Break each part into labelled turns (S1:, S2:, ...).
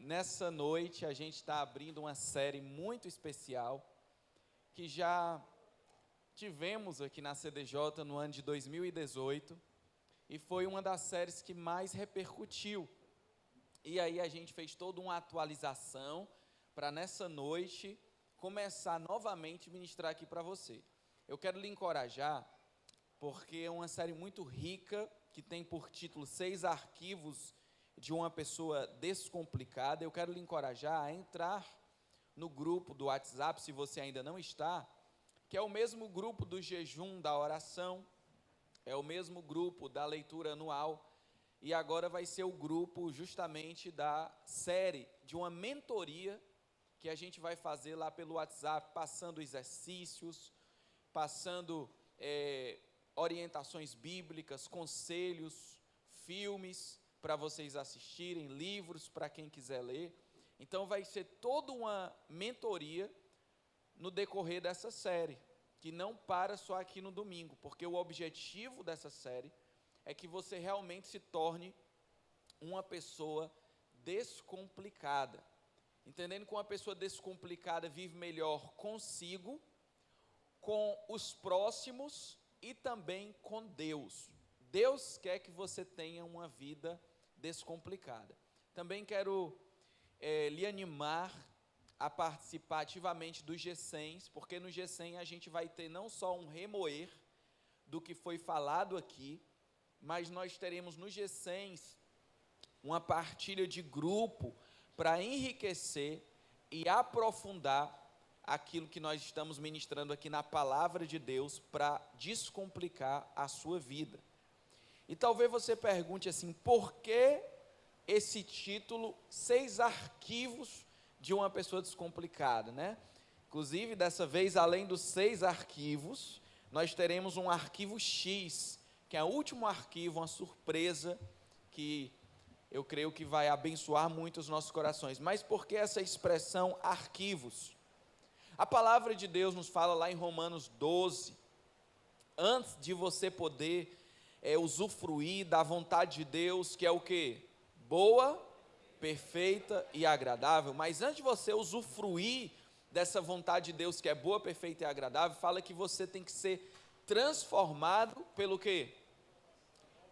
S1: Nessa noite a gente está abrindo uma série muito especial que já tivemos aqui na CDJ no ano de 2018 e foi uma das séries que mais repercutiu. E aí a gente fez toda uma atualização para nessa noite começar novamente a ministrar aqui para você. Eu quero lhe encorajar porque é uma série muito rica que tem por título 6 arquivos de uma pessoa descomplicada. Eu quero lhe encorajar a entrar no grupo do WhatsApp, se você ainda não está, que é o mesmo grupo do jejum, da oração, é o mesmo grupo da leitura anual, e agora vai ser o grupo justamente da série, de uma mentoria que a gente vai fazer lá pelo WhatsApp, passando exercícios, passando orientações bíblicas, conselhos, filmes, para vocês assistirem, livros para quem quiser ler. Então vai ser toda uma mentoria no decorrer dessa série, que não para só aqui no domingo, porque o objetivo dessa série é que você realmente se torne uma pessoa descomplicada, entendendo que uma pessoa descomplicada vive melhor consigo, com os próximos e também com Deus. Deus quer que você tenha uma vida descomplicada. Também quero lhe animar a participar ativamente do G100, porque no G100 a gente vai ter não só um remoer do que foi falado aqui, mas nós teremos no G100 uma partilha de grupo para enriquecer e aprofundar aquilo que nós estamos ministrando aqui na palavra de Deus para descomplicar a sua vida. E talvez você pergunte assim, por que esse título, 6 arquivos de uma pessoa descomplicada, né? Inclusive, dessa vez, além dos 6 arquivos, nós teremos um arquivo X, que é o último arquivo, uma surpresa, que eu creio que vai abençoar muito os nossos corações. Mas por que essa expressão arquivos? A palavra de Deus nos fala lá em Romanos 12, antes de você poder usufruir da vontade de Deus, que é o quê? Boa, perfeita e agradável. Mas antes de você usufruir dessa vontade de Deus, que é boa, perfeita e agradável, fala que você tem que ser transformado pelo quê?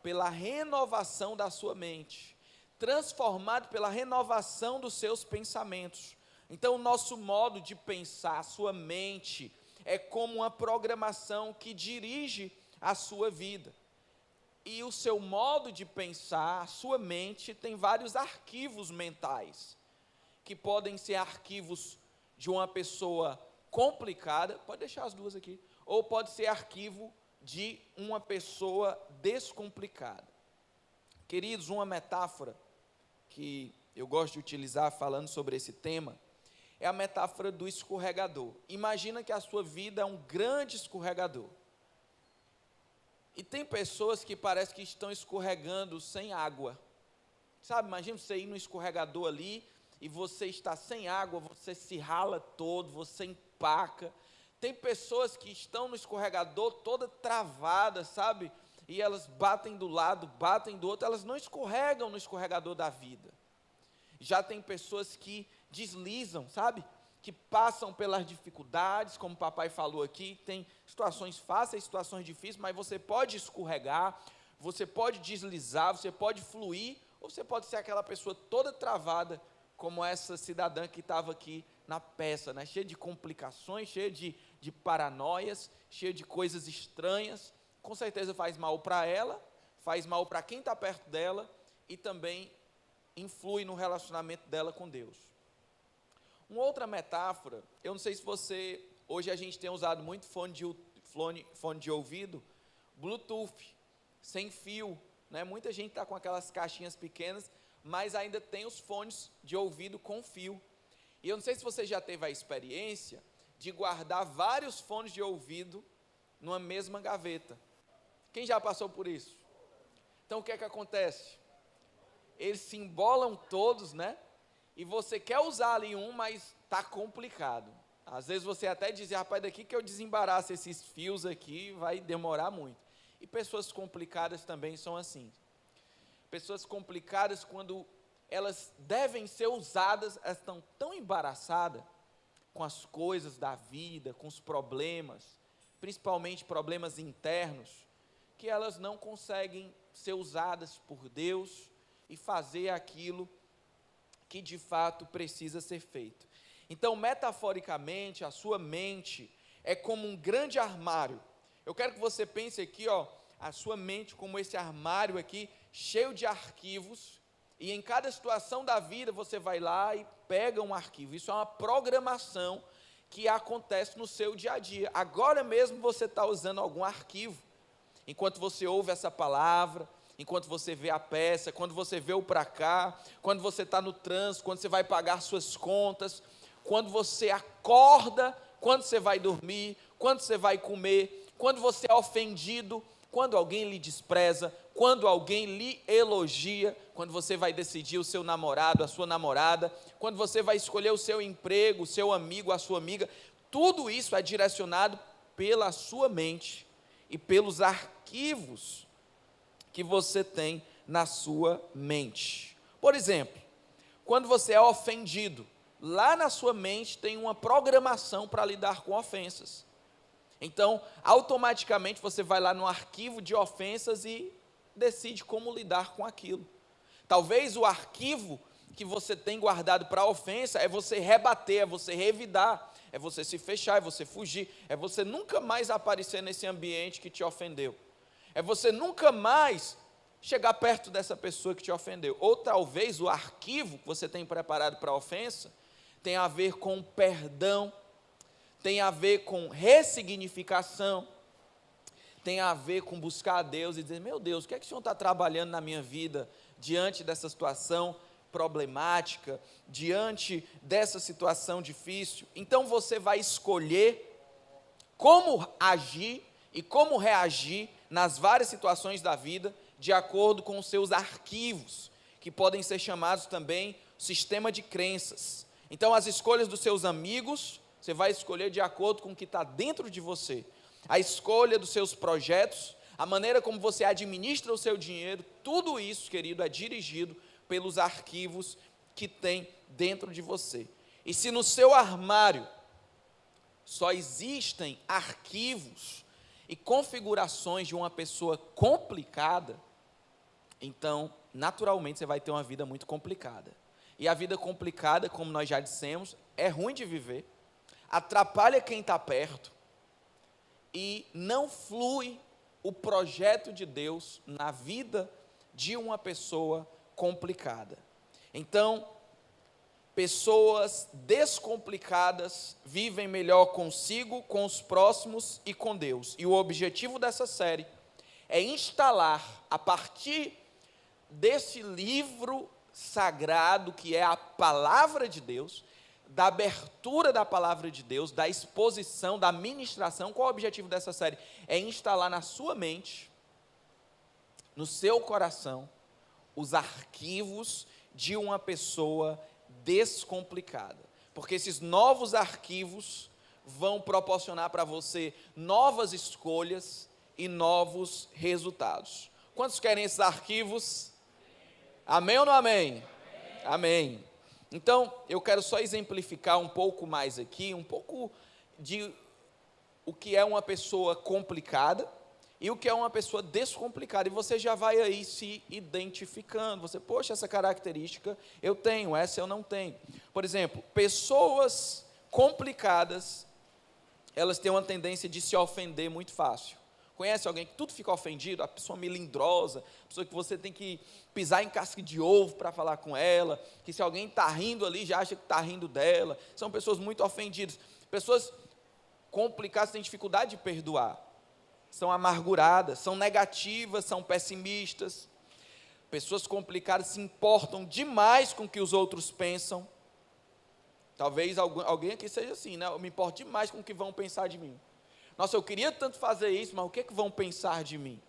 S1: Pela renovação da sua mente, transformado pela renovação dos seus pensamentos. Então o nosso modo de pensar, a sua mente, é como uma programação que dirige a sua vida. E o seu modo de pensar, a sua mente, tem vários arquivos mentais, que podem ser arquivos de uma pessoa complicada, pode deixar as duas aqui, ou pode ser arquivo de uma pessoa descomplicada. Queridos, uma metáfora que eu gosto de utilizar falando sobre esse tema, é a metáfora do escorregador. Imagina que a sua vida é um grande escorregador. E tem pessoas que parece que estão escorregando sem água. Sabe, imagina você ir no escorregador ali e você está sem água, você se rala todo, você empaca. Tem pessoas que estão no escorregador toda travada, sabe? E elas batem do lado, batem do outro, elas não escorregam no escorregador da vida. Já tem pessoas que deslizam, sabe? Que passam pelas dificuldades, como o papai falou aqui, tem situações fáceis, situações difíceis, mas você pode escorregar, você pode deslizar, você pode fluir, ou você pode ser aquela pessoa toda travada, como essa cidadã que estava aqui na peça, né? Cheia de complicações, cheia de paranoias, cheia de coisas estranhas, com certeza faz mal para ela, faz mal para quem está perto dela, e também influi no relacionamento dela com Deus. Uma outra metáfora, eu não sei se você, hoje a gente tem usado muito fone de ouvido, Bluetooth, sem fio, né? Muita gente está com aquelas caixinhas pequenas, mas ainda tem os fones de ouvido com fio. E eu não sei se você já teve a experiência de guardar vários fones de ouvido numa mesma gaveta. Quem já passou por isso? Então o que é que acontece? Eles se embolam todos, né? E você quer usar ali um, mas está complicado. Às vezes você até diz, rapaz, daqui que eu desembaraço esses fios aqui, vai demorar muito. E pessoas complicadas também são assim. Pessoas complicadas, quando elas devem ser usadas, elas estão tão embaraçadas com as coisas da vida, com os problemas, principalmente problemas internos, que elas não conseguem ser usadas por Deus e fazer aquilo que de fato precisa ser feito. Então, metaforicamente, a sua mente é como um grande armário. Eu quero que você pense aqui, a sua mente como esse armário aqui, cheio de arquivos, e em cada situação da vida você vai lá e pega um arquivo. Isso é uma programação que acontece no seu dia a dia. Agora mesmo você está usando algum arquivo, enquanto você ouve essa palavra, enquanto você vê a peça, quando você vê o para cá, quando você está no trânsito, quando você vai pagar suas contas, quando você acorda, quando você vai dormir, quando você vai comer, quando você é ofendido, quando alguém lhe despreza, quando alguém lhe elogia, quando você vai decidir o seu namorado, a sua namorada, quando você vai escolher o seu emprego, o seu amigo, a sua amiga, tudo isso é direcionado pela sua mente e pelos arquivos que você tem na sua mente. Por exemplo, quando você é ofendido, lá na sua mente tem uma programação para lidar com ofensas. Então, automaticamente você vai lá no arquivo de ofensas e decide como lidar com aquilo. Talvez o arquivo que você tem guardado para a ofensa é você rebater, é você revidar, é você se fechar, é você fugir, é você nunca mais aparecer nesse ambiente que te ofendeu, é você nunca mais chegar perto dessa pessoa que te ofendeu. Ou talvez o arquivo que você tem preparado para a ofensa tem a ver com perdão, tem a ver com ressignificação, tem a ver com buscar a Deus e dizer, meu Deus, o que é que o Senhor está trabalhando na minha vida, diante dessa situação problemática, diante dessa situação difícil? Então você vai escolher como agir e como reagir nas várias situações da vida, de acordo com os seus arquivos, que podem ser chamados também sistema de crenças. Então as escolhas dos seus amigos, você vai escolher de acordo com o que está dentro de você. A escolha dos seus projetos, a maneira como você administra o seu dinheiro, tudo isso, querido, é dirigido pelos arquivos que tem dentro de você. E se no seu armário só existem arquivos e configurações de uma pessoa complicada, então, naturalmente, você vai ter uma vida muito complicada. E a vida complicada, como nós já dissemos, é ruim de viver, atrapalha quem está perto, e não flui o projeto de Deus na vida de uma pessoa complicada. Então, pessoas descomplicadas vivem melhor consigo, com os próximos e com Deus. E o objetivo dessa série é instalar, a partir desse livro sagrado que é a palavra de Deus, da abertura da palavra de Deus, da exposição, da ministração. Qual é o objetivo dessa série? É instalar na sua mente, no seu coração, os arquivos de uma pessoa descomplicada. Porque esses novos arquivos vão proporcionar para você novas escolhas e novos resultados. Quantos querem esses arquivos? Amém ou não amém? Amém. Então, eu quero só exemplificar um pouco mais aqui, um pouco de o que é uma pessoa complicada e o que é uma pessoa descomplicada. E você já vai aí se identificando. Você, poxa, essa característica eu tenho, essa eu não tenho. Por exemplo, pessoas complicadas, elas têm uma tendência de se ofender muito fácil. Conhece alguém que tudo fica ofendido? A pessoa melindrosa, a pessoa que você tem que pisar em casca de ovo para falar com ela, que se alguém está rindo ali, já acha que está rindo dela. São pessoas muito ofendidas. Pessoas complicadas têm dificuldade de perdoar. São amarguradas, são negativas, são pessimistas. Pessoas complicadas se importam demais com o que os outros pensam. Talvez alguém aqui seja assim, né? Eu me importo demais com o que vão pensar de mim. Nossa, eu queria tanto fazer isso, mas o que é que vão pensar de mim?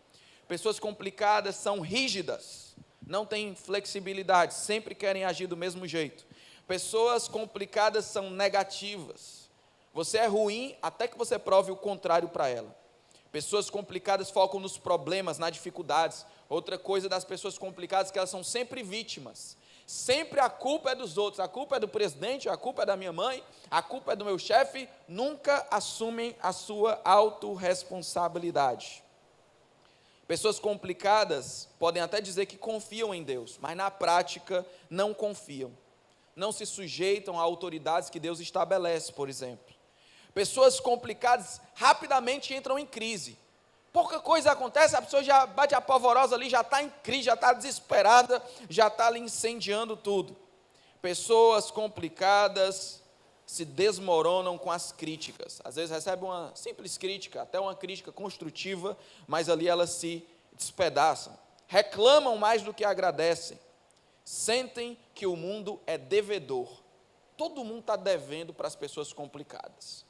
S1: Pessoas complicadas são rígidas, não têm flexibilidade, sempre querem agir do mesmo jeito. Pessoas complicadas são negativas. Você é ruim até que você prove o contrário para ela. Pessoas complicadas focam nos problemas, nas dificuldades. Outra coisa das pessoas complicadas é que elas são sempre vítimas. Sempre a culpa é dos outros, a culpa é do presidente, a culpa é da minha mãe, a culpa é do meu chefe, nunca assumem a sua autorresponsabilidade. Pessoas complicadas podem até dizer que confiam em Deus, mas na prática não confiam. Não se sujeitam a autoridades que Deus estabelece, por exemplo. Pessoas complicadas rapidamente entram em crise. Pouca coisa acontece, a pessoa já bate apavorosa ali, já está em crise, já está desesperada, já está ali incendiando tudo. Pessoas complicadas se desmoronam com as críticas. Às vezes recebem uma simples crítica, até uma crítica construtiva, mas ali elas se despedaçam. Reclamam mais do que agradecem. Sentem que o mundo é devedor. Todo mundo está devendo para as pessoas complicadas.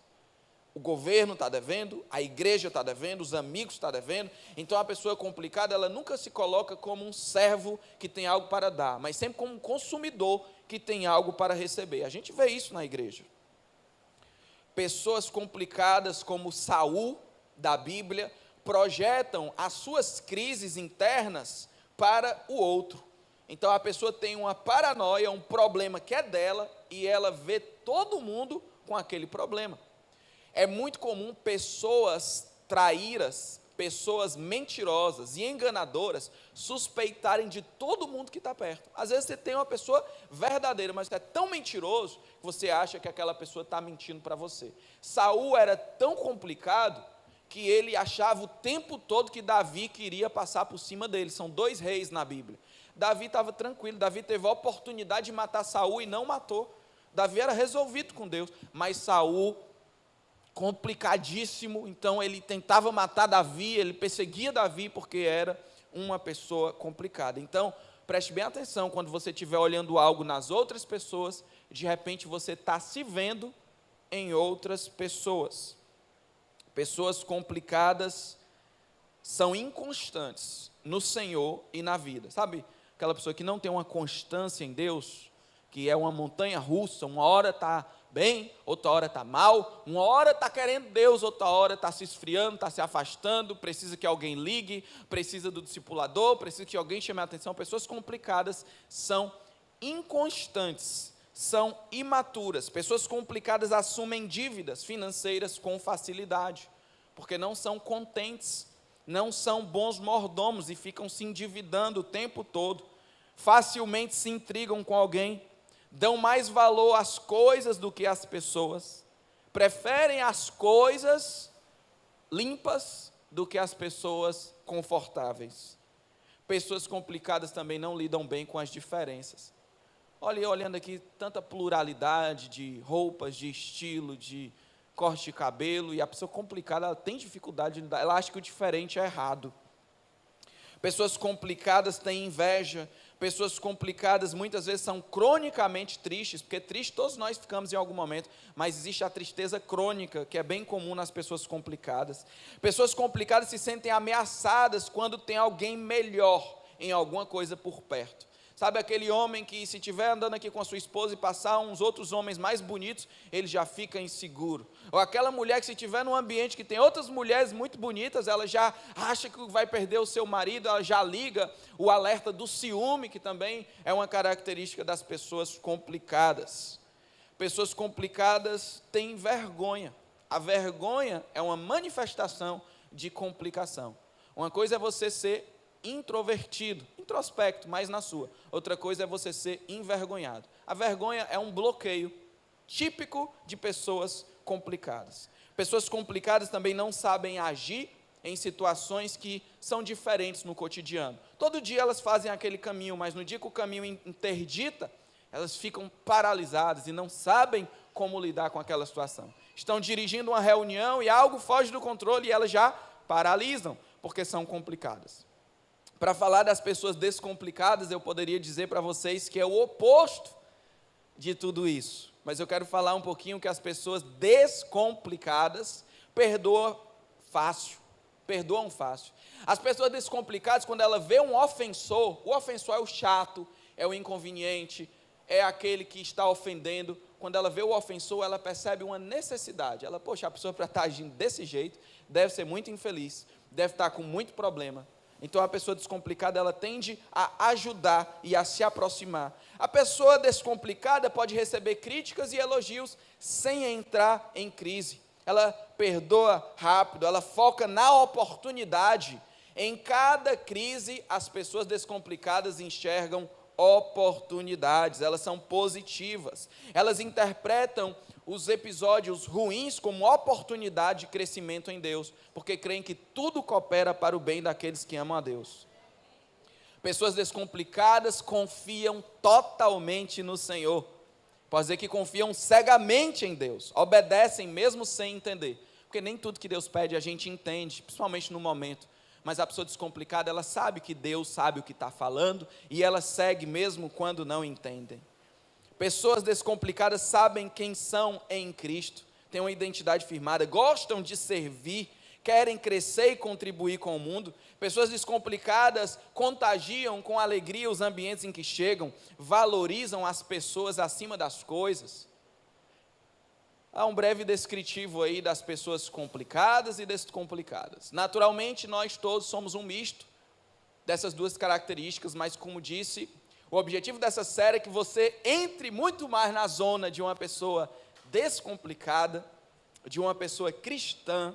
S1: O governo está devendo, a igreja está devendo, os amigos estão devendo. Então a pessoa complicada, ela nunca se coloca como um servo que tem algo para dar, mas sempre como um consumidor que tem algo para receber. A gente vê isso na igreja. Pessoas complicadas como Saul, da Bíblia, projetam as suas crises internas para o outro. Então a pessoa tem uma paranoia, um problema que é dela, e ela vê todo mundo com aquele problema. É muito comum pessoas traíras, pessoas mentirosas e enganadoras suspeitarem de todo mundo que está perto. Às vezes você tem uma pessoa verdadeira, mas é tão mentiroso que você acha que aquela pessoa está mentindo para você. Saul era tão complicado que ele achava o tempo todo que Davi queria passar por cima dele. São 2 reis na Bíblia. Davi estava tranquilo, Davi teve a oportunidade de matar Saul e não matou. Davi era resolvido com Deus, mas Saul, complicadíssimo, então ele tentava matar Davi, ele perseguia Davi porque era uma pessoa complicada. Então, preste bem atenção, quando você estiver olhando algo nas outras pessoas, de repente você está se vendo em outras pessoas. Pessoas complicadas são inconstantes no Senhor e na vida. Sabe, aquela pessoa que não tem uma constância em Deus, que é uma montanha russa, uma hora está bem, outra hora está mal, uma hora está querendo Deus, outra hora está se esfriando, está se afastando, precisa que alguém ligue, precisa do discipulador, precisa que alguém chame a atenção. Pessoas complicadas são inconstantes, são imaturas. Pessoas complicadas assumem dívidas financeiras com facilidade, porque não são contentes, não são bons mordomos e ficam se endividando o tempo todo, facilmente se intrigam com alguém, dão mais valor às coisas do que às pessoas, preferem as coisas limpas do que as pessoas confortáveis. Pessoas complicadas também não lidam bem com as diferenças. Olha, olhando aqui, tanta pluralidade de roupas, de estilo, de corte de cabelo, e a pessoa complicada, ela tem dificuldade de lidar, ela acha que o diferente é errado. Pessoas complicadas têm inveja. Pessoas complicadas muitas vezes são cronicamente tristes, porque triste todos nós ficamos em algum momento, mas existe a tristeza crônica, que é bem comum nas pessoas complicadas. Pessoas complicadas se sentem ameaçadas quando tem alguém melhor em alguma coisa por perto. Sabe aquele homem que, se estiver andando aqui com a sua esposa e passar uns outros homens mais bonitos, ele já fica inseguro. Ou aquela mulher que, se estiver num ambiente que tem outras mulheres muito bonitas, ela já acha que vai perder o seu marido, ela já liga o alerta do ciúme, que também é uma característica das pessoas complicadas. Pessoas complicadas têm vergonha. A vergonha é uma manifestação de complicação. Uma coisa é você ser introvertido, introspecto, mais na sua. Outra coisa é você ser envergonhado. A vergonha é um bloqueio típico de pessoas complicadas. Pessoas complicadas também não sabem agir em situações que são diferentes no cotidiano. Todo dia elas fazem aquele caminho, mas no dia que o caminho interdita, elas ficam paralisadas e não sabem como lidar com aquela situação. Estão dirigindo uma reunião e algo foge do controle e elas já paralisam, porque são complicadas. Para falar das pessoas descomplicadas, eu poderia dizer para vocês que é o oposto de tudo isso. Mas eu quero falar um pouquinho que as pessoas descomplicadas perdoam fácil. As pessoas descomplicadas, quando ela vê um ofensor, o ofensor é o chato, é o inconveniente, é aquele que está ofendendo. Quando ela vê o ofensor, ela percebe uma necessidade. Poxa, a pessoa para estar agindo desse jeito, deve ser muito infeliz, deve estar com muito problema. Então a pessoa descomplicada, ela tende a ajudar e a se aproximar. A pessoa descomplicada pode receber críticas e elogios sem entrar em crise. Ela perdoa rápido, ela foca na oportunidade. Em cada crise, as pessoas descomplicadas enxergam oportunidades, elas são positivas. Elas interpretam os episódios ruins como oportunidade de crescimento em Deus, porque creem que tudo coopera para o bem daqueles que amam a Deus. Pessoas descomplicadas confiam totalmente no Senhor. Pode dizer que confiam cegamente em Deus, obedecem mesmo sem entender, porque nem tudo que Deus pede a gente entende, principalmente no momento. Mas a pessoa descomplicada, ela sabe que Deus sabe o que está falando, e ela segue mesmo quando não entendem. Pessoas descomplicadas sabem quem são em Cristo, têm uma identidade firmada, gostam de servir, querem crescer e contribuir com o mundo. Pessoas descomplicadas contagiam com alegria os ambientes em que chegam, valorizam as pessoas acima das coisas. Há um breve descritivo aí das pessoas complicadas e descomplicadas. Naturalmente, nós todos somos um misto dessas duas características, mas como disse, o objetivo dessa série é que você entre muito mais na zona de uma pessoa descomplicada, de uma pessoa cristã,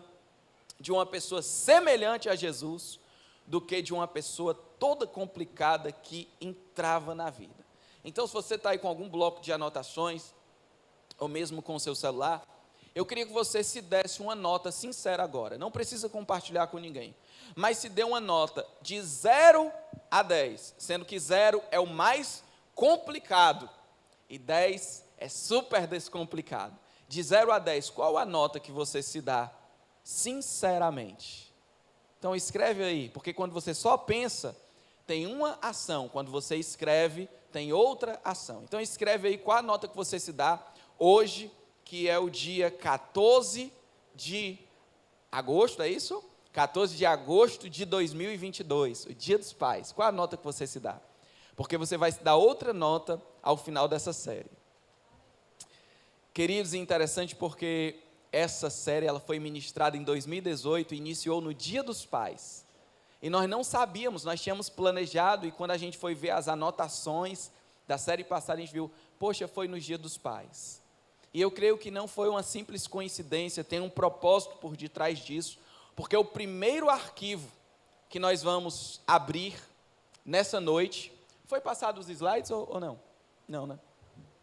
S1: de uma pessoa semelhante a Jesus, do que de uma pessoa toda complicada que entrava na vida. Então, se você está aí com algum bloco de anotações, ou mesmo com o seu celular, eu queria que você se desse uma nota sincera agora. Não precisa compartilhar com ninguém, mas se dê uma nota de 0 a 10, sendo que 0 é o mais complicado e 10 é super descomplicado. De 0 a 10, qual a nota que você se dá sinceramente? Então escreve aí, porque quando você só pensa, tem uma ação. Quando você escreve, tem outra ação. Então escreve aí qual a nota que você se dá hoje, que é o dia 14 de agosto, é isso? 14 de agosto de 2022, o Dia dos Pais. Qual a nota que você se dá? Porque você vai se dar outra nota ao final dessa série. Queridos, é interessante porque essa série ela foi ministrada em 2018, iniciou no Dia dos Pais. E nós não sabíamos, nós tínhamos planejado, e quando a gente foi ver as anotações da série passada, a gente viu, poxa, foi no Dia dos Pais. E eu creio que não foi uma simples coincidência, tem um propósito por detrás disso, porque o primeiro arquivo que nós vamos abrir nessa noite, foi passado os slides ou não? Não, né?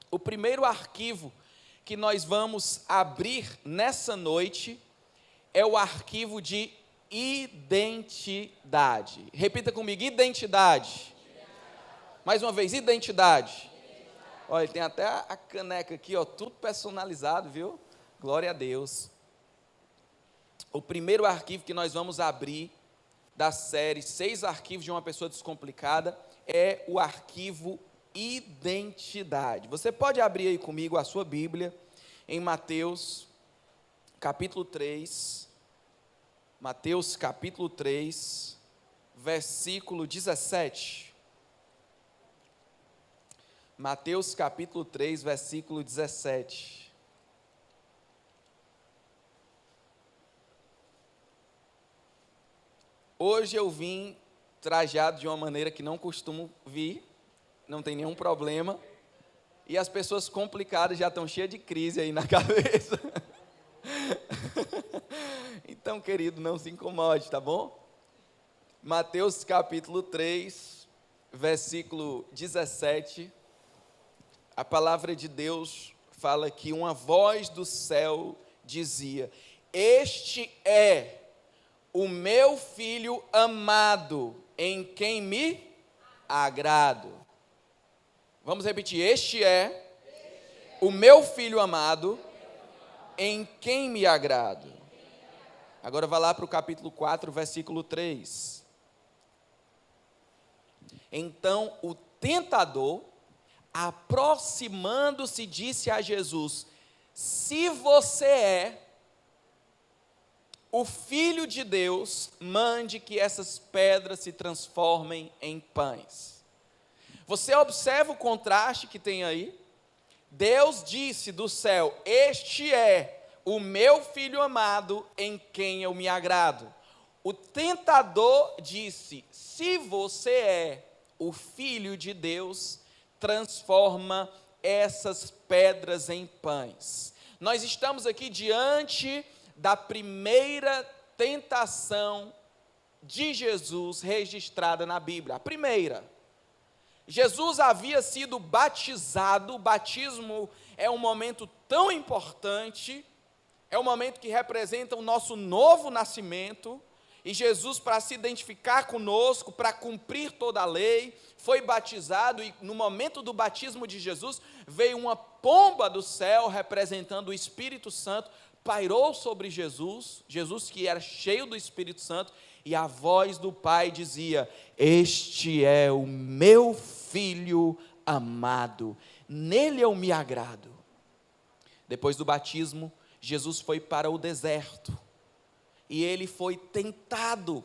S1: O primeiro arquivo que nós vamos abrir nessa noite é o arquivo de identidade. Repita comigo, identidade. Mais uma vez, identidade. Olha, tem até a caneca aqui, ó, tudo personalizado, viu? Glória a Deus. O primeiro arquivo que nós vamos abrir da série 6 arquivos de uma pessoa descomplicada é o arquivo identidade. Você pode abrir aí comigo a sua Bíblia em Mateus capítulo 3. Mateus capítulo 3, versículo 17. Mateus capítulo 3, versículo 17. Hoje eu vim trajado de uma maneira que não costumo vir, não tem nenhum problema, e as pessoas complicadas já estão cheias de crise aí na cabeça. Então, querido, não se incomode, tá bom? Mateus capítulo 3, versículo 17. A palavra de Deus fala que uma voz do céu dizia: este é o meu filho amado, em quem me agrado. Vamos repetir, este é o meu filho amado, em quem me agrado. Agora vá lá para o capítulo 4, versículo 3. Então o tentador, aproximando-se, disse a Jesus: se você é o Filho de Deus, mande que essas pedras se transformem em pães. Você observa o contraste que tem aí? Deus disse do céu: este é o meu Filho amado, em quem eu me agrado. o tentador disse: se você é o Filho de Deus, transforma essas pedras em pães. Nós estamos aqui diante da primeira tentação de Jesus registrada na Bíblia. A primeira. Jesus havia sido batizado. O batismo é um momento tão importante, é um momento que representa o nosso novo nascimento, e Jesus, para se identificar conosco, para cumprir toda a lei, foi batizado, e no momento do batismo de Jesus, veio uma pomba do céu, representando o Espírito Santo, pairou sobre Jesus, Jesus que era cheio do Espírito Santo, e a voz do Pai dizia: este é o meu Filho amado, nele eu me agrado. Depois do batismo, Jesus foi para o deserto, e ele foi tentado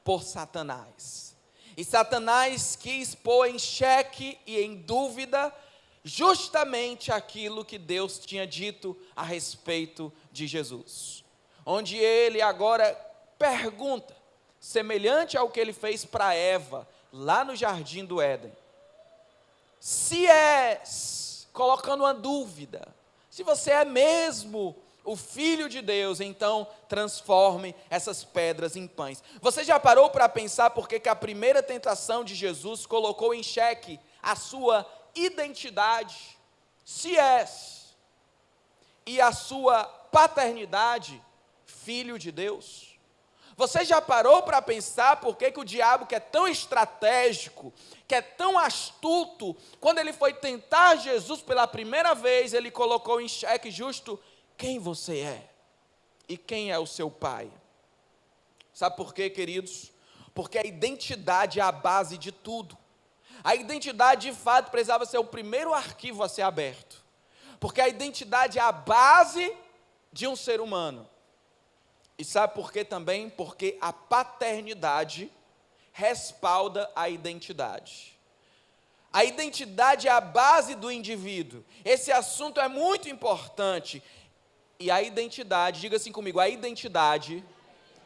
S1: por Satanás. E Satanás quis pôr em xeque e em dúvida justamente aquilo que Deus tinha dito a respeito de Jesus. Onde ele agora pergunta, semelhante ao que ele fez para Eva, lá no jardim do Éden: se és, colocando uma dúvida, se você é mesmo o Filho de Deus, então transforme essas pedras em pães. Você já parou para pensar por que a primeira tentação de Jesus colocou em xeque a sua identidade, se és, e a sua paternidade, Filho de Deus? Você já parou para pensar por que o diabo, que é tão estratégico, que é tão astuto, quando ele foi tentar Jesus pela primeira vez, ele colocou em xeque justo quem você é e quem é o seu pai? Sabe por quê, queridos? Porque a identidade é a base de tudo. A identidade, de fato, precisava ser o primeiro arquivo a ser aberto, porque a identidade é a base de um ser humano. E sabe por quê também? Porque a paternidade respalda a identidade. A identidade é a base do indivíduo. Esse assunto é muito importante. E a identidade, diga assim comigo, a identidade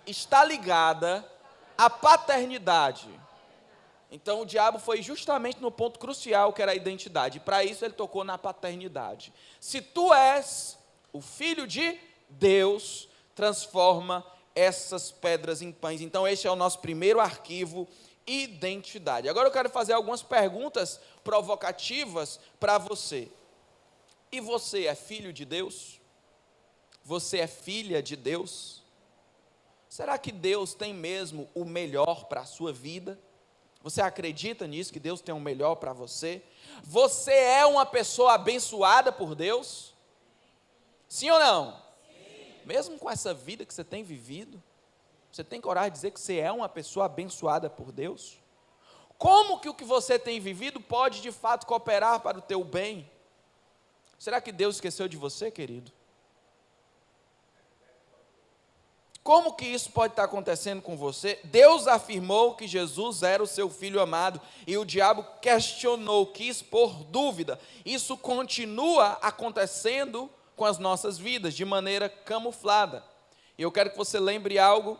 S1: está ligada à paternidade. Então o diabo foi justamente no ponto crucial, que era a identidade. Para isso ele tocou na paternidade. Se tu és o Filho de Deus, transforma essas pedras em pães. Então este é o nosso primeiro arquivo, identidade. Agora eu quero fazer algumas perguntas provocativas para você. E você é filho de Deus? Você é filha de Deus? Será que Deus tem mesmo o melhor para a sua vida? Você acredita nisso, que Deus tem o melhor para você? Você é uma pessoa abençoada por Deus? Sim ou não? Sim. Mesmo com essa vida que você tem vivido, você tem coragem de dizer que você é uma pessoa abençoada por Deus? Como que o que você tem vivido pode de fato cooperar para o teu bem? Será que Deus esqueceu de você, querido? Como que isso pode estar acontecendo com você? Deus afirmou que Jesus era o seu Filho amado, e o diabo questionou, quis pôr dúvida. Isso continua acontecendo com as nossas vidas, de maneira camuflada. E eu quero que você lembre algo.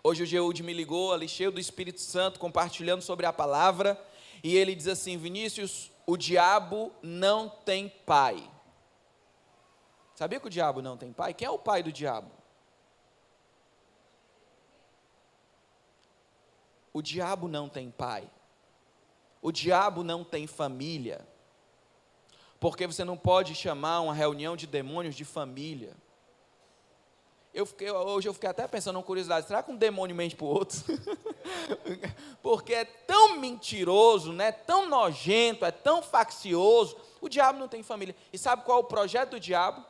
S1: Hoje o Geude me ligou, ali cheio do Espírito Santo, compartilhando sobre a palavra, e ele diz assim: Vinícius, o diabo não tem pai. Sabia que o diabo não tem pai? Quem é o pai do diabo? O diabo não tem pai. O diabo não tem família. Porque você não pode chamar uma reunião de demônios de família. Hoje eu fiquei até pensando, uma curiosidade, será que um demônio mente para o outro? Porque é tão mentiroso, né? Tão nojento, é tão faccioso. O diabo não tem família. E sabe qual é o projeto do diabo?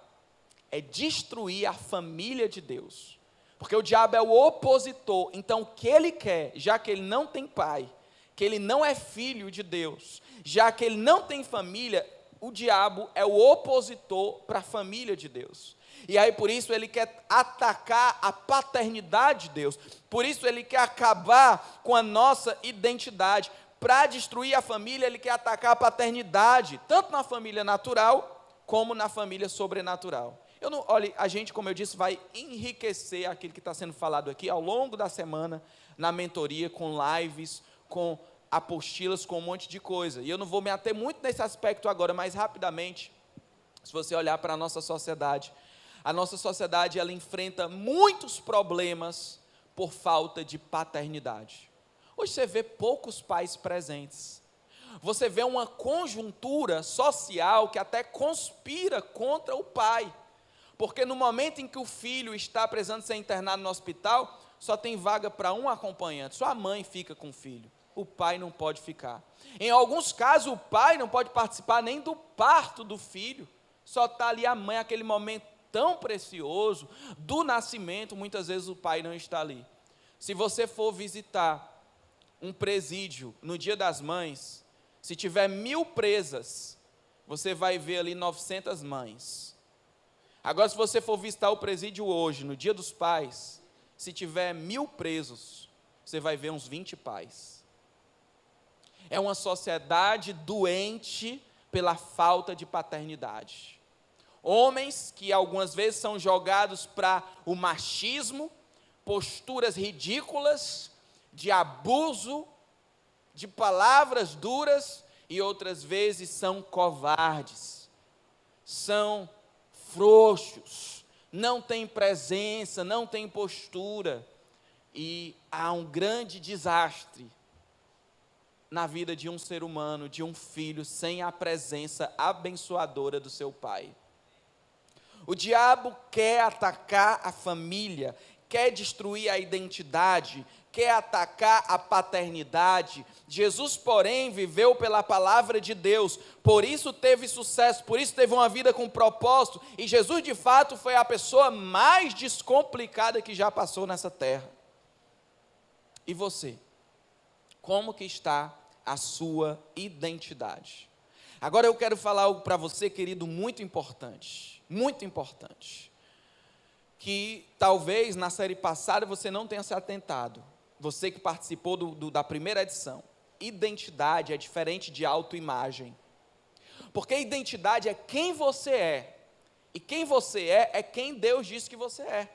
S1: É destruir a família de Deus. Porque o diabo é o opositor. Então o que ele quer, já que ele não tem pai, que ele não é filho de Deus, já que ele não tem família, o diabo é o opositor para a família de Deus. E aí por isso ele quer atacar a paternidade de Deus. Por isso ele quer acabar com a nossa identidade. Para destruir a família, ele quer atacar a paternidade, tanto na família natural como na família sobrenatural. Olha, a gente, como eu disse, vai enriquecer aquilo que está sendo falado aqui ao longo da semana, na mentoria, com lives, com apostilas, com um monte de coisa. E eu não vou me ater muito nesse aspecto agora, mas rapidamente, se você olhar para a nossa sociedade ela enfrenta muitos problemas por falta de paternidade. Hoje você vê poucos pais presentes. Você vê uma conjuntura social que até conspira contra o pai. Porque no momento em que o filho está precisando ser internado no hospital, só tem vaga para um acompanhante. Só a mãe fica com o filho. O pai não pode ficar. Em alguns casos, o pai não pode participar nem do parto do filho. Só está ali a mãe, aquele momento tão precioso do nascimento, muitas vezes o pai não está ali. Se você for visitar um presídio no Dia das Mães, se tiver 1000 presas, você vai ver ali 900 mães. Agora, se você for visitar o presídio hoje, no Dia dos Pais, se tiver 1000 presos, você vai ver uns 20 pais. É uma sociedade doente pela falta de paternidade. Homens que algumas vezes são jogados para o machismo, posturas ridículas, de abuso, de palavras duras, e outras vezes são covardes, são frouxos, não têm presença, não têm postura, e há um grande desastre na vida de um ser humano, de um filho, sem a presença abençoadora do seu pai. O diabo quer atacar a família, quer destruir a identidade, quer atacar a paternidade. Jesus, porém, viveu pela palavra de Deus, por isso teve sucesso, por isso teve uma vida com propósito, e Jesus, de fato, foi a pessoa mais descomplicada que já passou nessa terra. E você? Como que está a sua identidade? Agora eu quero falar algo para você, querido, muito importante, que talvez na série passada você não tenha se atentado, você que participou da primeira edição. Identidade é diferente de autoimagem, porque identidade é quem você é, e quem você é quem Deus disse que você é.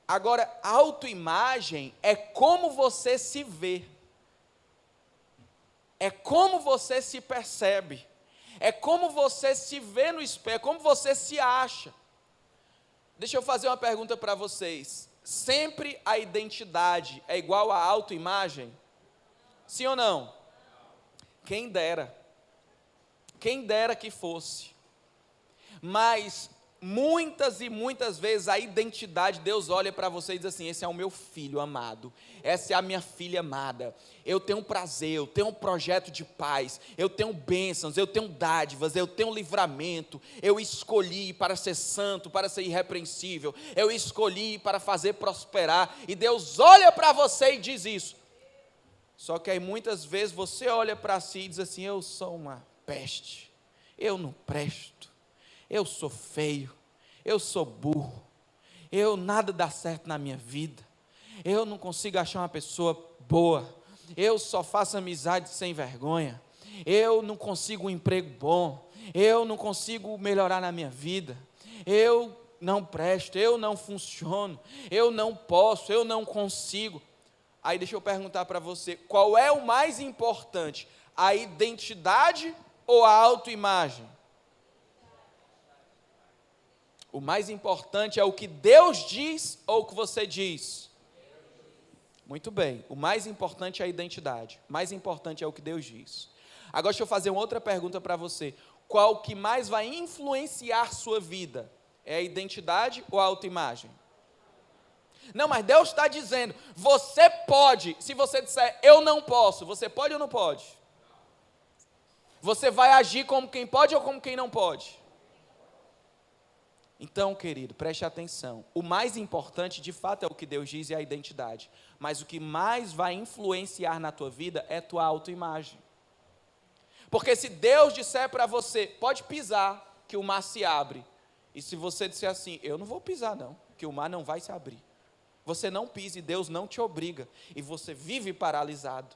S1: Agora, autoimagem é como você se vê, é como você se percebe, é como você se vê no espelho, é como você se acha. Deixa eu fazer uma pergunta para vocês. Sempre a identidade é igual à autoimagem? Sim ou não? Quem dera que fosse. Mas muitas e muitas vezes a identidade, Deus olha para você e diz assim: esse é o meu filho amado, essa é a minha filha amada, eu tenho prazer, eu tenho um projeto de paz, eu tenho bênçãos, eu tenho dádivas, eu tenho livramento, eu escolhi para ser santo, para ser irrepreensível, eu escolhi para fazer prosperar, e Deus olha para você e diz isso. Só que aí muitas vezes você olha para si e diz assim: eu sou uma peste, eu não presto, eu sou feio, eu sou burro, nada dá certo na minha vida, eu não consigo achar uma pessoa boa, eu só faço amizade sem vergonha, eu não consigo um emprego bom, eu não consigo melhorar na minha vida, eu não presto, eu não funciono, eu não posso, eu não consigo. Aí deixa eu perguntar para você, qual é o mais importante, a identidade ou a autoimagem? O mais importante é o que Deus diz ou o que você diz? Muito bem, o mais importante é a identidade, o mais importante é o que Deus diz. Agora deixa eu fazer uma outra pergunta para você. Qual que mais vai influenciar sua vida? É a identidade ou a autoimagem? Não, mas Deus está dizendo, você pode. Se você disser, eu não posso, você pode ou não pode? Você vai agir como quem pode ou como quem não pode? Então, querido, preste atenção. O mais importante, de fato, é o que Deus diz e a identidade. Mas o que mais vai influenciar na tua vida é tua autoimagem. Porque se Deus disser para você, pode pisar, que o mar se abre. E se você disser assim, eu não vou pisar não, que o mar não vai se abrir. Você não pisa e Deus não te obriga. E você vive paralisado.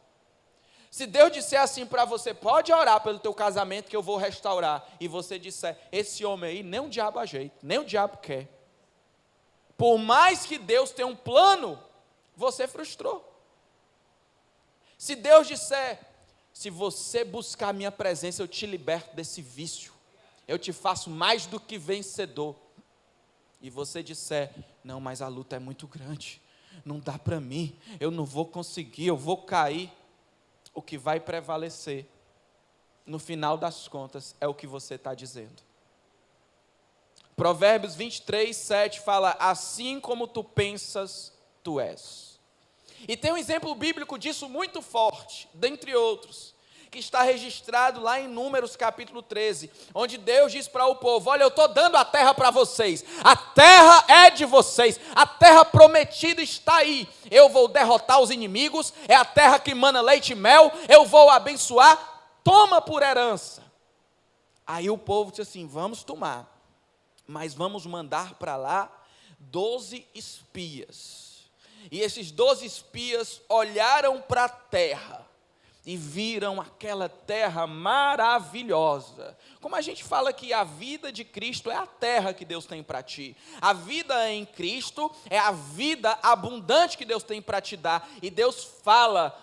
S1: Se Deus disser assim para você, pode orar pelo teu casamento que eu vou restaurar, e você disser, esse homem aí nem o diabo ajeita, nem o diabo quer. Por mais que Deus tenha um plano, você frustrou. Se Deus disser, se você buscar a minha presença, eu te liberto desse vício, eu te faço mais do que vencedor, e você disser, não, mas a luta é muito grande, não dá para mim, eu não vou conseguir, eu vou cair, o que vai prevalecer, no final das contas, é o que você está dizendo. Provérbios 23, 7 fala, assim como tu pensas, tu és. E tem um exemplo bíblico disso muito forte, dentre outros, que está registrado lá em Números capítulo 13, onde Deus diz para o povo, olha, eu estou dando a terra para vocês, a terra é de vocês, a terra prometida está aí, eu vou derrotar os inimigos, é a terra que mana leite e mel, eu vou abençoar, toma por herança. Aí o povo disse assim, vamos tomar, mas vamos mandar para lá 12 espias, e esses 12 espias olharam para a terra, e viram aquela terra maravilhosa. Como a gente fala que a vida de Cristo é a terra que Deus tem para ti. A vida em Cristo é a vida abundante que Deus tem para te dar. E Deus fala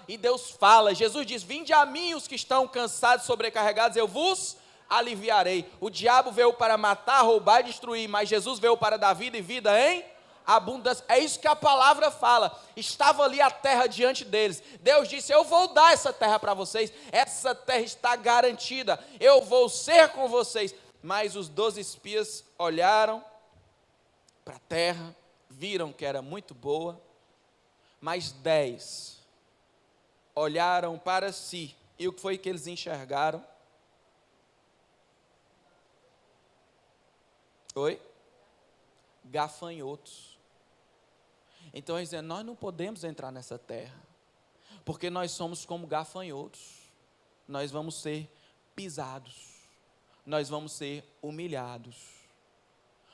S1: e Deus fala. Jesus diz, vinde a mim os que estão cansados e sobrecarregados, eu vos aliviarei. O diabo veio para matar, roubar e destruir, mas Jesus veio para dar vida e vida em abundância. É isso que a palavra fala. Estava ali a terra diante deles. Deus disse, eu vou dar essa terra para vocês. Essa terra está garantida. Eu vou ser com vocês. Mas os 12 espias olharam para a terra, viram que era muito boa. Mas 10 olharam para si. E o que foi que eles enxergaram? Oi? Gafanhotos. Então eles dizem, nós não podemos entrar nessa terra, porque nós somos como gafanhotos, nós vamos ser pisados, nós vamos ser humilhados.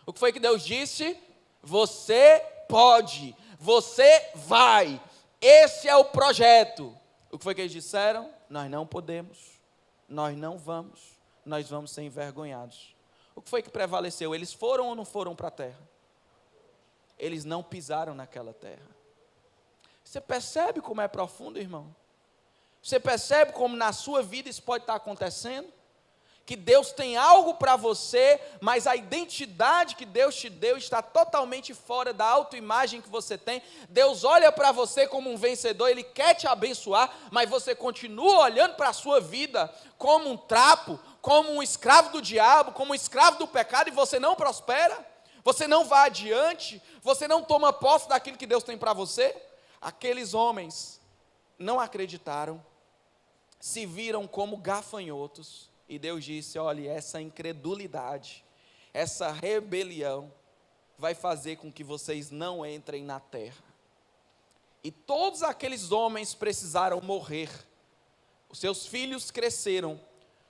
S1: O que foi que Deus disse? Você pode, você vai, esse é o projeto. O que foi que eles disseram? Nós não podemos, nós não vamos, nós vamos ser envergonhados. O que foi que prevaleceu? Eles foram ou não foram para a terra? Eles não pisaram naquela terra. Você percebe como é profundo, irmão? Você percebe como na sua vida isso pode estar acontecendo? Que Deus tem algo para você, mas a identidade que Deus te deu está totalmente fora da autoimagem que você tem. Deus olha para você como um vencedor, Ele quer te abençoar, mas você continua olhando para a sua vida como um trapo, como um escravo do diabo, como um escravo do pecado, e você não prospera. Você não vai adiante, você não toma posse daquilo que Deus tem para você. Aqueles homens não acreditaram, se viram como gafanhotos, e Deus disse, olha, essa incredulidade, essa rebelião, vai fazer com que vocês não entrem na terra. E todos aqueles homens precisaram morrer, os seus filhos cresceram,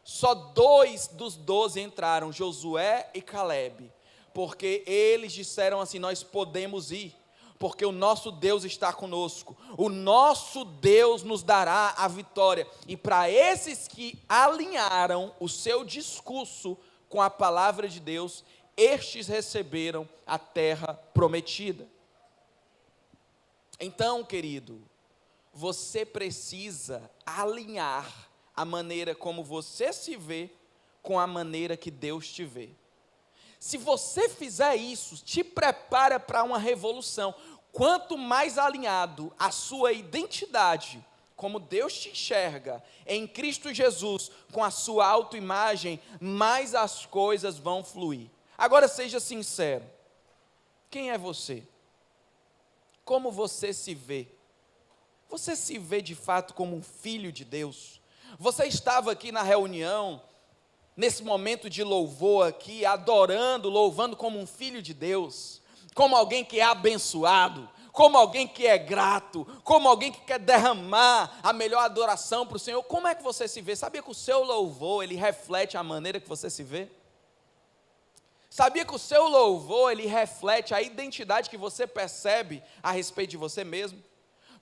S1: só 2 dos 12 entraram, Josué e Calebe, porque eles disseram assim, nós podemos ir, porque o nosso Deus está conosco, o nosso Deus nos dará a vitória. E para esses que alinharam o seu discurso com a palavra de Deus, estes receberam a terra prometida. Então, querido, você precisa alinhar a maneira como você se vê com a maneira que Deus te vê. Se você fizer isso, te prepara para uma revolução. Quanto mais alinhado a sua identidade, como Deus te enxerga, em Cristo Jesus, com a sua autoimagem, mais as coisas vão fluir. Agora seja sincero, quem é você? Como você se vê? Você se vê de fato como um filho de Deus? Você estava aqui na reunião, nesse momento de louvor aqui, adorando, louvando como um filho de Deus, como alguém que é abençoado, como alguém que é grato, como alguém que quer derramar a melhor adoração para o Senhor. Como é que você se vê? Sabia que o seu louvor, ele reflete a maneira que você se vê? Sabia que o seu louvor, ele reflete a identidade que você percebe a respeito de você mesmo?